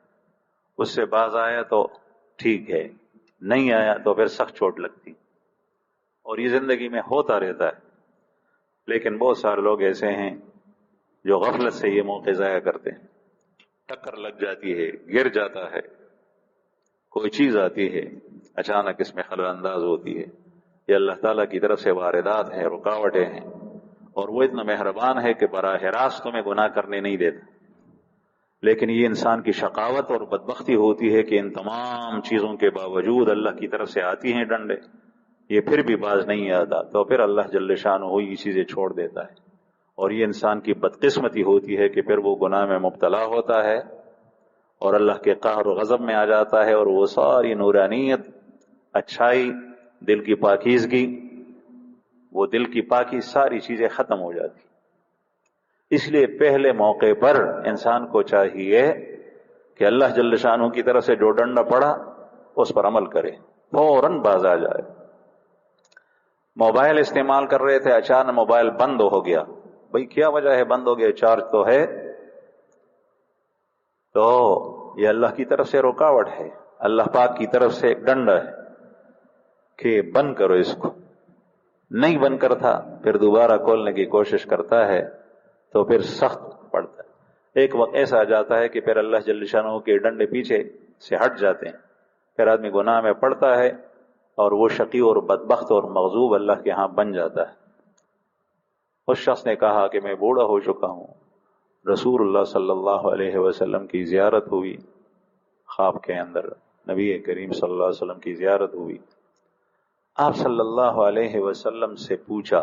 [SPEAKER 1] اس سے باز آیا تو ٹھیک ہے، نہیں آیا تو پھر سخت چوٹ لگتی. اور یہ زندگی میں ہوتا رہتا ہے. لیکن بہت سارے لوگ ایسے ہیں جو غفلت سے یہ موقع ضائع کرتے ہیں. ٹکر لگ جاتی ہے، گر جاتا ہے، کوئی چیز آتی ہے، اچانک اس میں خلل انداز ہوتی ہے، یہ اللہ تعالیٰ کی طرف سے واردات ہیں، رکاوٹیں ہیں، اور وہ اتنا مہربان ہے کہ براہ راست تمہیں گناہ کرنے نہیں دیتا. لیکن یہ انسان کی شقاوت اور بدبختی ہوتی ہے کہ ان تمام چیزوں کے باوجود اللہ کی طرف سے آتی ہیں ڈنڈے، یہ پھر بھی باز نہیں آتا، تو پھر اللہ جل شانہ یہ چیزیں چھوڑ دیتا ہے. اور یہ انسان کی بدقسمتی ہوتی ہے کہ پھر وہ گناہ میں مبتلا ہوتا ہے اور اللہ کے قہر و غضب میں آ جاتا ہے، اور وہ ساری نورانیت، اچھائی، دل کی پاکیزگی، وہ دل کی پاکی ساری چیزیں ختم ہو جاتی. اس لیے پہلے موقع پر انسان کو چاہیے کہ اللہ جل شانہ کی طرف سے جو ڈنڈا پڑا اس پر عمل کرے، فوراً باز آ جائے. موبائل استعمال کر رہے تھے، اچانک موبائل بند ہو گیا. بھئی کیا وجہ ہے بند ہو گیا؟ چارج تو ہے. تو یہ اللہ کی طرف سے رکاوٹ ہے، اللہ پاک کی طرف سے ایک ڈنڈا ہے کہ بند کرو اس کو. نہیں بند کرتا، پھر دوبارہ کھولنے کی کوشش کرتا ہے تو پھر سخت پڑتا ہے. ایک وقت ایسا آ جاتا ہے کہ پھر اللہ جل شانہ کے ڈنڈے پیچھے سے ہٹ جاتے ہیں، پھر آدمی گناہ میں پڑتا ہے اور وہ شقی اور بدبخت اور مغضوب اللہ کے ہاں بن جاتا ہے. اس شخص نے کہا کہ میں بوڑھا ہو چکا ہوں. رسول اللہ صلی اللہ علیہ وسلم کی زیارت ہوئی، خواب کے اندر نبی کریم صلی اللہ علیہ وسلم کی زیارت ہوئی. آپ صلی اللہ علیہ وسلم سے پوچھا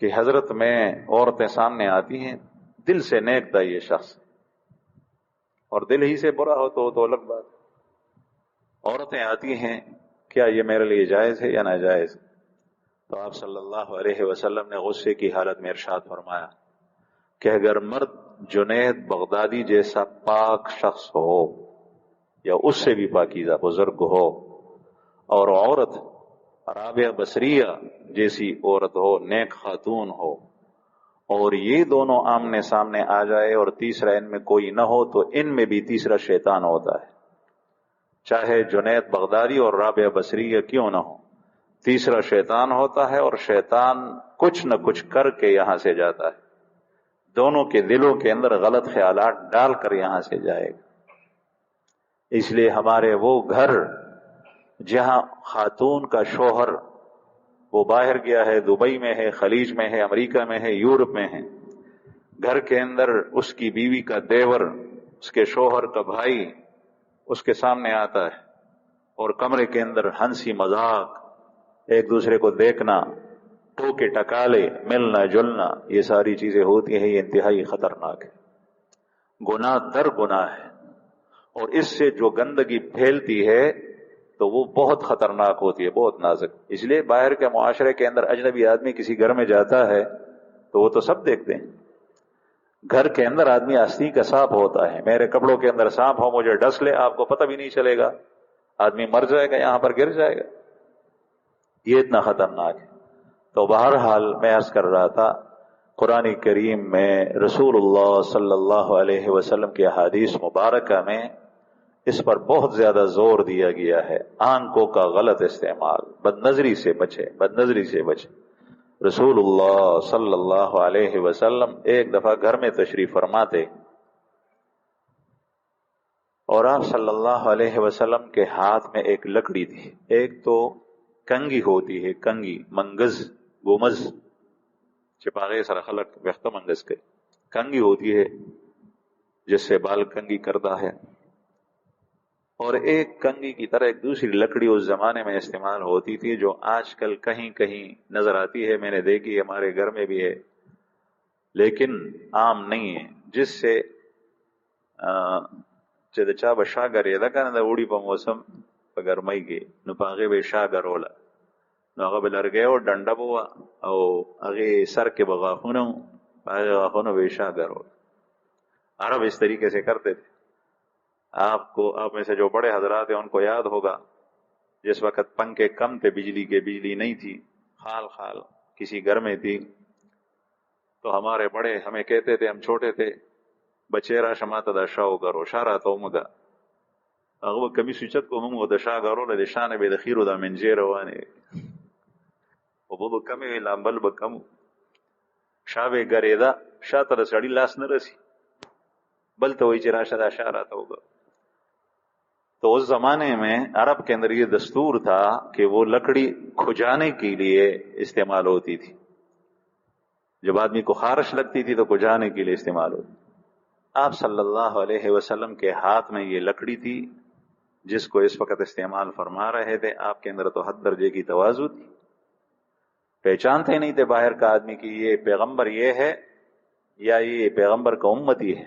[SPEAKER 1] کہ حضرت میں عورتیں سامنے آتی ہیں، دل سے نیک تھا یہ شخص، اور دل ہی سے برا ہو تو الگ بات. عورتیں آتی ہیں، کیا یہ میرے لیے جائز ہے یا ناجائز؟ تو آپ صلی اللہ علیہ وسلم نے غصے کی حالت میں ارشاد فرمایا کہ اگر مرد جنید بغدادی جیسا پاک شخص ہو یا اس سے بھی پاکیزہ بزرگ ہو، اور عورت رابعہ بصریہ جیسی عورت ہو، نیک خاتون ہو، اور یہ دونوں آمنے سامنے آ جائے اور تیسرا ان میں کوئی نہ ہو، تو ان میں بھی تیسرا شیطان ہوتا ہے. چاہے جنید بغدادی اور رابعہ بصریہ کیوں نہ ہو، تیسرا شیطان ہوتا ہے، اور شیطان کچھ نہ کچھ کر کے یہاں سے جاتا ہے. دونوں کے دلوں کے اندر غلط خیالات ڈال کر یہاں سے جائے گا. اس لیے ہمارے وہ گھر جہاں خاتون کا شوہر وہ باہر گیا ہے، دبئی میں ہے، خلیج میں ہے، امریکہ میں ہے، یورپ میں ہے، گھر کے اندر اس کی بیوی کا دیور، اس کے شوہر کا بھائی اس کے سامنے آتا ہے، اور کمرے کے اندر ہنسی مذاق، ایک دوسرے کو دیکھنا، ٹوکے ٹکالے، ملنا جلنا، یہ ساری چیزیں ہوتی ہیں. یہ انتہائی خطرناک ہے، گناہ در گناہ ہے، اور اس سے جو گندگی پھیلتی ہے تو وہ بہت خطرناک ہوتی ہے، بہت نازک. اس لیے باہر کے معاشرے کے اندر اجنبی آدمی کسی گھر میں جاتا ہے تو وہ تو سب دیکھتے ہیں. گھر کے اندر آدمی آستین کا سانپ ہوتا ہے، میرے کپڑوں کے اندر سانپ ہو، مجھے ڈس لے، آپ کو پتہ بھی نہیں چلے گا، آدمی مر جائے گا، یہاں پر گر جائے گا. یہ اتنا خطرناک ہے. تو بہرحال میں عرض کر رہا تھا، قرآن کریم میں رسول اللہ صلی اللہ علیہ وسلم کی احادیث مبارکہ میں اس پر بہت زیادہ زور دیا گیا ہے. آنکھوں کا غلط استعمال، بد نظری سے بچے، بد نظری سے بچے. رسول اللہ صلی اللہ علیہ وسلم ایک دفعہ گھر میں تشریف فرماتے، اور آپ صلی اللہ علیہ وسلم کے ہاتھ میں ایک لکڑی تھی. ایک تو کنگھی ہوتی ہے، کنگھی، منگز، گومز، چپاغے سر خلق وقت منگز کے کنگھی ہوتی ہے جس سے بال کنگھی کرتا ہے، اور ایک کنگھی کی طرح ایک دوسری لکڑی اس زمانے میں استعمال ہوتی تھی جو آج کل کہیں کہیں نظر آتی ہے، میں نے دیکھی، ہمارے گھر میں بھی ہے لیکن عام نہیں ہے، جس سے چا بشا گرے دا کنه د وړي په موسم په ګرمۍ کې نو په هغې به یې شا ګروله، نو هغه به لرګی و، ډنډه به وه، او هغې سر کې به غاښونه و، په هغې غاښونو به یې شا ګروله. عرب اس طریقے سے کرتے تھے. آپ میں سے جو بڑے حضرات ہیں ان کو یاد ہوگا، جس وقت پنکھے کم تھے، بجلی نہیں تھی، خال خال کسی گھر میں تھی، تو ہمارے بڑے ہمیں کہتے تھے، ہم چھوٹے تھے، بچے را شماته د شا وګرو، شا راته ومږه، هغه به کمیس اوچت کو، موږ د شا ګروله، د شا نه به د خیرو د منجې روانې، اوبه به کمې وې، لامبل به کم، شا به یې ګرېده، شا ته د سړي لاس نه رسي، بل ته وایي چې راشه دا شا راته وګه. تو اس زمانے میں عرب کے اندر یہ دستور تھا کہ وہ لکڑی کھجانے کے لیے استعمال ہوتی تھی. جب آدمی کو خارش لگتی تھی تو کھجانے کے لیے استعمال ہوتی. آپ صلی اللہ علیہ وسلم کے ہاتھ میں یہ لکڑی تھی جس کو اس وقت استعمال فرما رہے تھے. آپ کے اندر تو حد درجے کی تواضع تھی، پہچانتے نہیں تھے باہر کا آدمی کہ یہ پیغمبر یہ ہے یا یہ پیغمبر کا امتی ہے.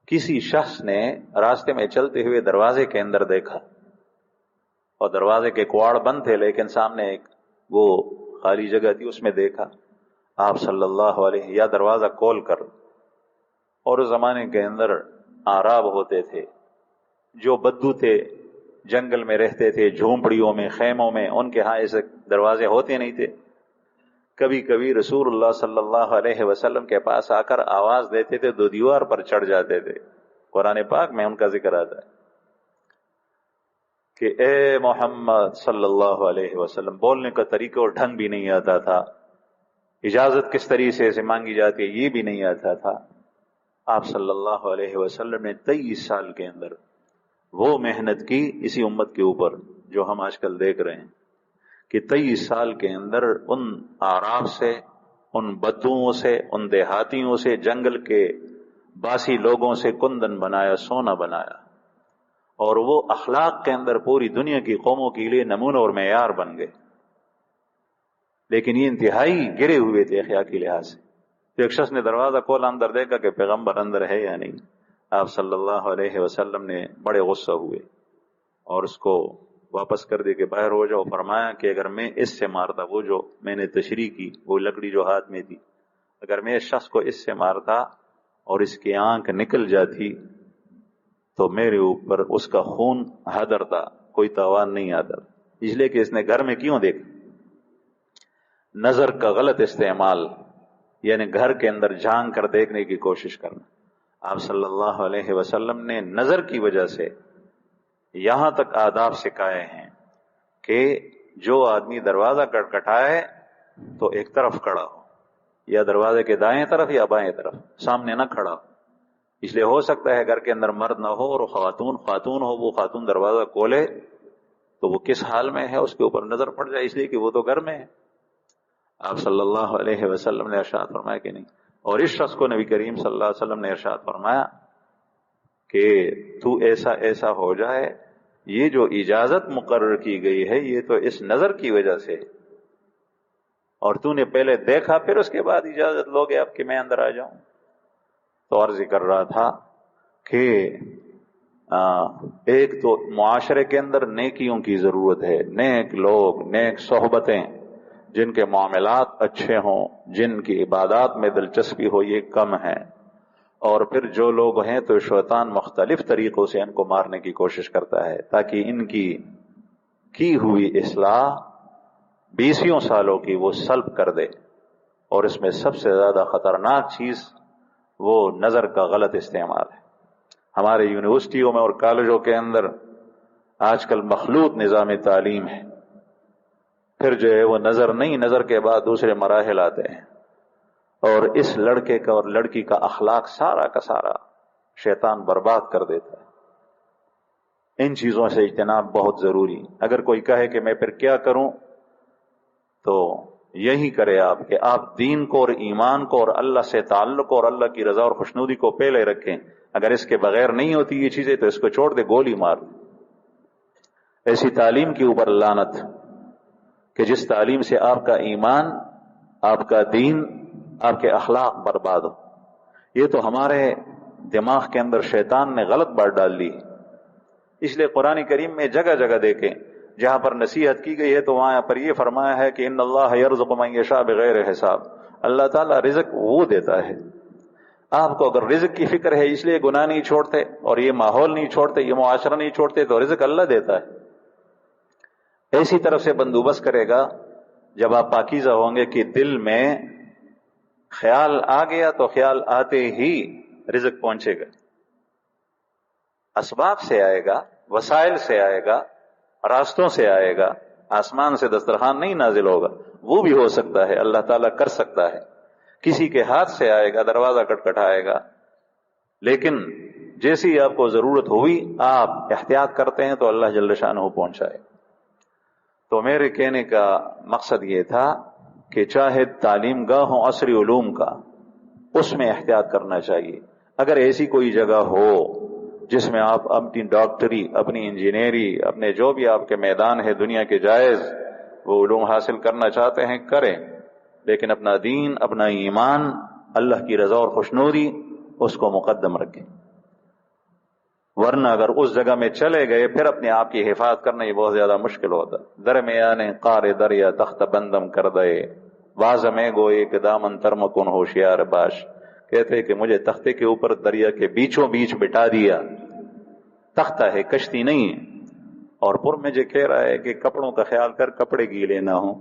[SPEAKER 1] کسی شخص نے راستے میں چلتے ہوئے دروازے کے اندر دیکھا اور دروازے کے کواڑ بند تھے، لیکن سامنے ایک وہ خالی جگہ تھی، اس میں دیکھا آپ صلی اللہ علیہ یا دروازہ کھول کر. اور اس زمانے کے اندر آراب ہوتے تھے جو بدو تھے، جنگل میں رہتے تھے، جھونپڑیوں میں، خیموں میں، ان کے ہاں ایسے دروازے ہوتے نہیں تھے. کبھی کبھی رسول اللہ صلی اللہ علیہ وسلم کے پاس آ کر آواز دیتے تھے، دو دیوار پر چڑھ جاتے تھے. قرآن پاک میں ان کا ذکر آتا ہے کہ اے محمد صلی اللہ علیہ وسلم. بولنے کا طریقہ اور ڈھنگ بھی نہیں آتا تھا، اجازت کس طریقے سے مانگی جاتی ہے یہ بھی نہیں آتا تھا. آپ صلی اللہ علیہ وسلم نے 23 سال کے اندر وہ محنت کی اسی امت کے اوپر جو ہم آج کل دیکھ رہے ہیں کہ 23 سال کے اندر ان آراب سے، ان بدوؤں سے، ان دیہاتیوں سے، جنگل کے باسی لوگوں سے کندن بنایا، سونا بنایا، اور وہ اخلاق کے اندر پوری دنیا کی قوموں کے لیے نمونہ اور معیار بن گئے. لیکن یہ انتہائی گرے ہوئے تھے اخلاقی لحاظ سے. تو ایک شخص نے دروازہ کھولا، اندر دیکھا کہ پیغمبر اندر ہے یا نہیں. آپ صلی اللہ علیہ وسلم نے بڑے غصہ ہوئے اور اس کو واپس کر دے کہ باہر ہو جاؤ. فرمایا کہ اگر میں اس سے مارتا، وہ جو میں نے تشریح کی وہ لکڑی جو ہاتھ میں تھی، اگر میں اس شخص کو اس سے مارتا اور اس کی آنکھ نکل جاتی تو میرے اوپر اس کا خون حاضر تھا، کوئی تاوان نہیں آتا. اس لیے کہ اس نے گھر میں کیوں دیکھا؟ نظر کا غلط استعمال، یعنی گھر کے اندر جھانک کر دیکھنے کی کوشش کرنا. آپ صلی اللہ علیہ وسلم نے نظر کی وجہ سے یہاں تک آداب سکھائے ہیں کہ جو آدمی دروازہ کٹکھٹائے تو ایک طرف کھڑا ہو، یا دروازے کے دائیں طرف یا بائیں طرف، سامنے نہ کھڑا ہو. اس لیے ہو سکتا ہے گھر کے اندر مرد نہ ہو اور خاتون ہو، وہ خاتون دروازہ کھولے تو وہ کس حال میں ہے اس کے اوپر نظر پڑ جائے، اس لیے کہ وہ تو گھر میں ہے. آپ صلی اللہ علیہ وسلم نے ارشاد فرمایا کہ نہیں. اور اس شخص کو نبی کریم صلی اللہ علیہ وسلم نے ارشاد فرمایا کہ تو ایسا ایسا ہو جائے. یہ جو اجازت مقرر کی گئی ہے یہ تو اس نظر کی وجہ سے، اور تو نے پہلے دیکھا پھر اس کے بعد اجازت لوگے اب کہ میں اندر آ جاؤں. تو عرض کر رہا تھا کہ ایک تو معاشرے کے اندر نیکیوں کی ضرورت ہے، نیک لوگ، نیک صحبتیں، جن کے معاملات اچھے ہوں، جن کی عبادات میں دلچسپی ہو، یہ کم ہیں. اور پھر جو لوگ ہیں تو شیطان مختلف طریقوں سے ان کو مارنے کی کوشش کرتا ہے تاکہ ان کی ہوئی اصلاح 20 سالوں کی وہ سلب کر دے. اور اس میں سب سے زیادہ خطرناک چیز وہ نظر کا غلط استعمال ہے. ہمارے یونیورسٹیوں میں اور کالجوں کے اندر آج کل مخلوط نظام تعلیم ہے. پھر جو ہے وہ نظر نہیں، نظر کے بعد دوسرے مراحل آتے ہیں، اور اس لڑکے کا اور لڑکی کا اخلاق سارا کا سارا شیطان برباد کر دیتا ہے. ان چیزوں سے اجتناب بہت ضروری. اگر کوئی کہے کہ میں پھر کیا کروں تو یہی کرے آپ کہ آپ دین کو اور ایمان کو اور اللہ سے تعلق اور اللہ کی رضا اور خوشنودی کو پہلے رکھیں. اگر اس کے بغیر نہیں ہوتی یہ چیزیں تو اس کو چھوڑ دے، گولی مار. ایسی تعلیم کے اوپر لعنت کہ جس تعلیم سے آپ کا ایمان، آپ کا دین، آپ کے اخلاق برباد ہو. یہ تو ہمارے دماغ کے اندر شیطان نے غلط بات ڈال لی. اس لیے قرآن کریم میں جگہ جگہ دیکھیں جہاں پر نصیحت کی گئی ہے تو وہاں پر یہ فرمایا ہے کہ ان اللہ یرزق من یشاء بغیر حساب. اللہ تعالیٰ رزق وہ دیتا ہے. آپ کو اگر رزق کی فکر ہے اس لیے گناہ نہیں چھوڑتے اور یہ ماحول نہیں چھوڑتے، یہ معاشرہ نہیں چھوڑتے، تو رزق اللہ دیتا ہے. ایسی طرف سے بندوبست کرے گا جب آپ پاکیزہ ہوں گے کہ دل میں خیال آ گیا تو خیال آتے ہی رزق پہنچے گا. اسباب سے آئے گا، وسائل سے آئے گا، راستوں سے آئے گا. آسمان سے دسترخوان نہیں نازل ہوگا. وہ بھی ہو سکتا ہے، اللہ تعالیٰ کر سکتا ہے. کسی کے ہاتھ سے آئے گا، دروازہ کٹکھٹائے گا. لیکن جیسی آپ کو ضرورت ہوئی آپ احتیاط کرتے ہیں تو اللہ جل شانہ پہنچائے. تو میرے کہنے کا مقصد یہ تھا کہ چاہے تعلیم گاہ ہو عصری علوم کا، اس میں احتیاط کرنا چاہیے. اگر ایسی کوئی جگہ ہو جس میں آپ اپنی ڈاکٹری، اپنی انجینئری، اپنے جو بھی آپ کے میدان ہے دنیا کے جائز وہ علوم حاصل کرنا چاہتے ہیں کریں، لیکن اپنا دین، اپنا ایمان، اللہ کی رضا اور خوشنودی اس کو مقدم رکھیں. ورنہ اگر اس جگہ میں چلے گئے پھر اپنے آپ کی حفاظت کرنا یہ بہت زیادہ مشکل ہوتا. درمیان قار دریا تخت بندم کر دے، واز میں گوئے کہ دامن ترمکن ہوشیار باش. کہتے کہ مجھے تختے کے اوپر دریا کے بیچوں بیچ بٹا دیا. تختہ ہے، کشتی نہیں ہے. اور پر مجھے کہہ رہا ہے کہ کپڑوں کا خیال کر، کپڑے گیلے نہ ہوں.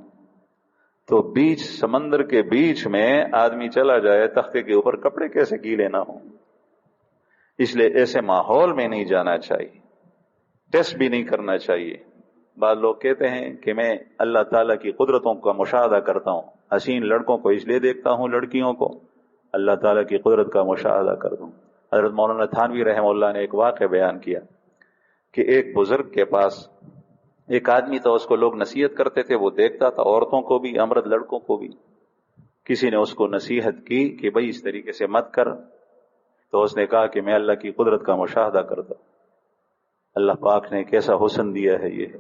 [SPEAKER 1] تو بیچ سمندر کے بیچ میں آدمی چلا جائے تختے کے اوپر، کپڑے کیسے گیلے نہ ہوں؟ اس لیے ایسے ماحول میں نہیں جانا چاہیے، ٹیسٹ بھی نہیں کرنا چاہیے. بعض لوگ کہتے ہیں کہ میں اللہ تعالیٰ کی قدرتوں کا مشاہدہ کرتا ہوں، حسین لڑکوں کو اس لیے دیکھتا ہوں، لڑکیوں کو اللہ تعالیٰ کی قدرت کا مشاہدہ کرتا ہوں. حضرت مولانا تھانوی رحمہ اللہ نے ایک واقعہ بیان کیا کہ ایک بزرگ کے پاس ایک آدمی تھا، اس کو لوگ نصیحت کرتے تھے، وہ دیکھتا تھا عورتوں کو بھی، امرد لڑکوں کو بھی. کسی نے اس کو نصیحت کی کہ بھائی اس طریقے سے مت کر، تو اس نے کہا کہ میں اللہ کی قدرت کا مشاہدہ کرتا ہوں، اللہ پاک نے کیسا حسن دیا ہے یہ.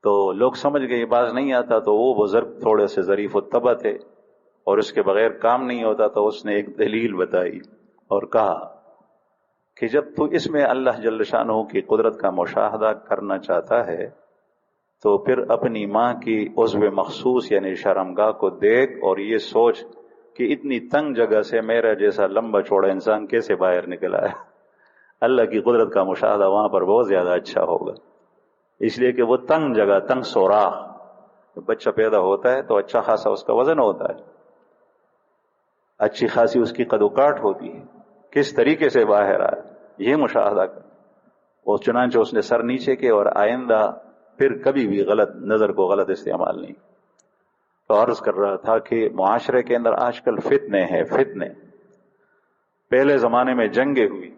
[SPEAKER 1] تو لوگ سمجھ گئے یہ باز نہیں آتا. تو وہ بزرگ تھوڑے سے ظریف الطبع تھے اور اس کے بغیر کام نہیں ہوتا. تو اس نے ایک دلیل بتائی اور کہا کہ جب تو اس میں اللہ جل شانہ کی قدرت کا مشاہدہ کرنا چاہتا ہے تو پھر اپنی ماں کی عضو مخصوص یعنی شرمگاہ کو دیکھ اور یہ سوچ کہ اتنی تنگ جگہ سے میرا جیسا لمبا چوڑا انسان کیسے باہر نکلا ہے. اللہ کی قدرت کا مشاہدہ وہاں پر بہت زیادہ اچھا ہوگا. اس لیے کہ وہ تنگ جگہ، تنگ سوراخ، بچہ پیدا ہوتا ہے تو اچھا خاصا اس کا وزن ہوتا ہے، اچھی خاصی اس کی قد و کاٹ ہوتی ہے، کس طریقے سے باہر آئے یہ مشاہدہ کر. اور چنانچہ اس نے سر نیچے کے اور آئندہ پھر کبھی بھی غلط نظر کو غلط استعمال نہیں. تو عرض کر رہا تھا کہ معاشرے کے اندر آج کل فتنے ہیں، فتنے. پہلے زمانے میں جنگیں ہوئی.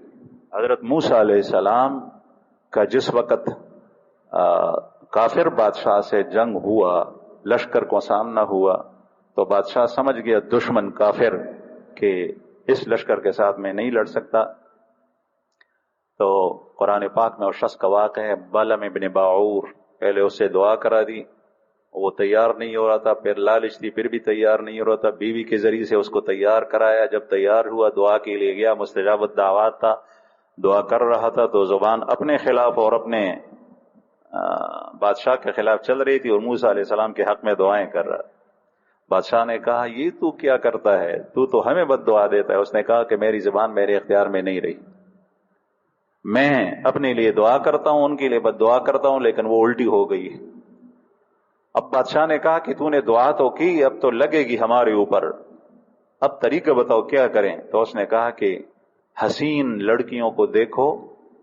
[SPEAKER 1] حضرت موسیٰ علیہ السلام کا جس وقت کافر بادشاہ سے جنگ ہوا، لشکر کو سامنا ہوا، تو بادشاہ سمجھ گیا دشمن کافر کہ اس لشکر کے ساتھ میں نہیں لڑ سکتا. تو قرآن پاک میں اس شخص کا واقعہ ہے، بالم ابن باعور. پہلے اسے دعا کرا دی، وہ تیار نہیں ہو رہا تھا، پھر لالچ تھی، پھر بھی تیار نہیں ہو رہا تھا. بیوی کے ذریعے سے اس کو تیار کرایا. جب تیار ہوا دعا کے لیے گیا، مستجاب دعوات تھا، دعا کر رہا تھا تو زبان اپنے خلاف اور اپنے بادشاہ کے خلاف چل رہی تھی اور موسیٰ علیہ السلام کے حق میں دعائیں کر رہا. بادشاہ نے کہا یہ تو کیا کرتا ہے، تو ہمیں بد دعا دیتا ہے. اس نے کہا کہ میری زبان میرے اختیار میں نہیں رہی، میں اپنے لیے دعا کرتا ہوں، ان کے لیے بد دعا کرتا ہوں، لیکن وہ الٹی ہو گئی. اب بادشاہ نے کہا کہ تو نے دعا تو کی، اب تو لگے گی ہمارے اوپر، اب طریقہ بتاؤ کیا کریں. تو اس نے کہا کہ حسین لڑکیوں کو دیکھو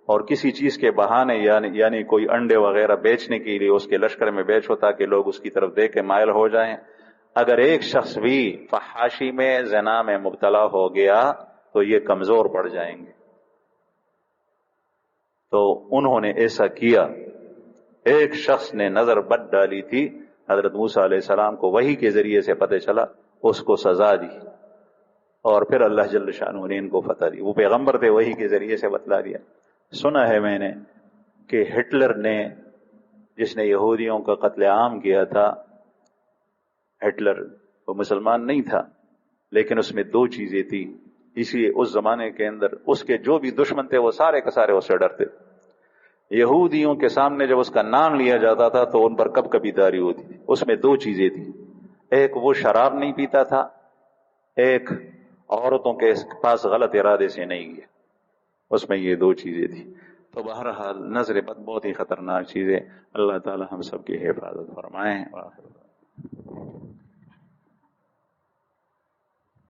[SPEAKER 1] اور کسی چیز کے بہانے یعنی کوئی انڈے وغیرہ بیچنے کے لیے اس کے لشکر میں بیچو تاکہ لوگ اس کی طرف دیکھ کے مائل ہو جائیں. اگر ایک شخص بھی فحاشی میں، زنا میں مبتلا ہو گیا تو یہ کمزور پڑ جائیں گے. تو انہوں نے ایسا کیا. ایک شخص نے نظر بد ڈالی تھی، حضرت موسیٰ علیہ السلام کو وحی کے ذریعے سے پتہ چلا، اس کو سزا دی اور پھر اللہ جل شانہ نے ان کو فتح دی. وہ پیغمبر تھے، وحی کے ذریعے سے بتلا دیا. سنا ہے میں نے کہ ہٹلر نے، جس نے یہودیوں کا قتل عام کیا تھا، ہٹلر وہ مسلمان نہیں تھا لیکن اس میں دو چیزیں تھی، اس لیے اس زمانے کے اندر اس کے جو بھی دشمن تھے وہ سارے کے سارے اس سے ڈرتے. یہودیوں کے سامنے جب اس کا نام لیا جاتا تھا تو ان پر کب کبھی داری ہوتی تھی. اس میں دو چیزیں تھیں، ایک وہ شراب نہیں پیتا تھا، ایک عورتوں کے پاس غلط ارادے سے نہیں گیا. اس میں یہ دو چیزیں تھیں. تو بہرحال نظر بد بہت ہی خطرناک چیز ہے. اللہ تعالی ہم سب کی حفاظت فرمائیں.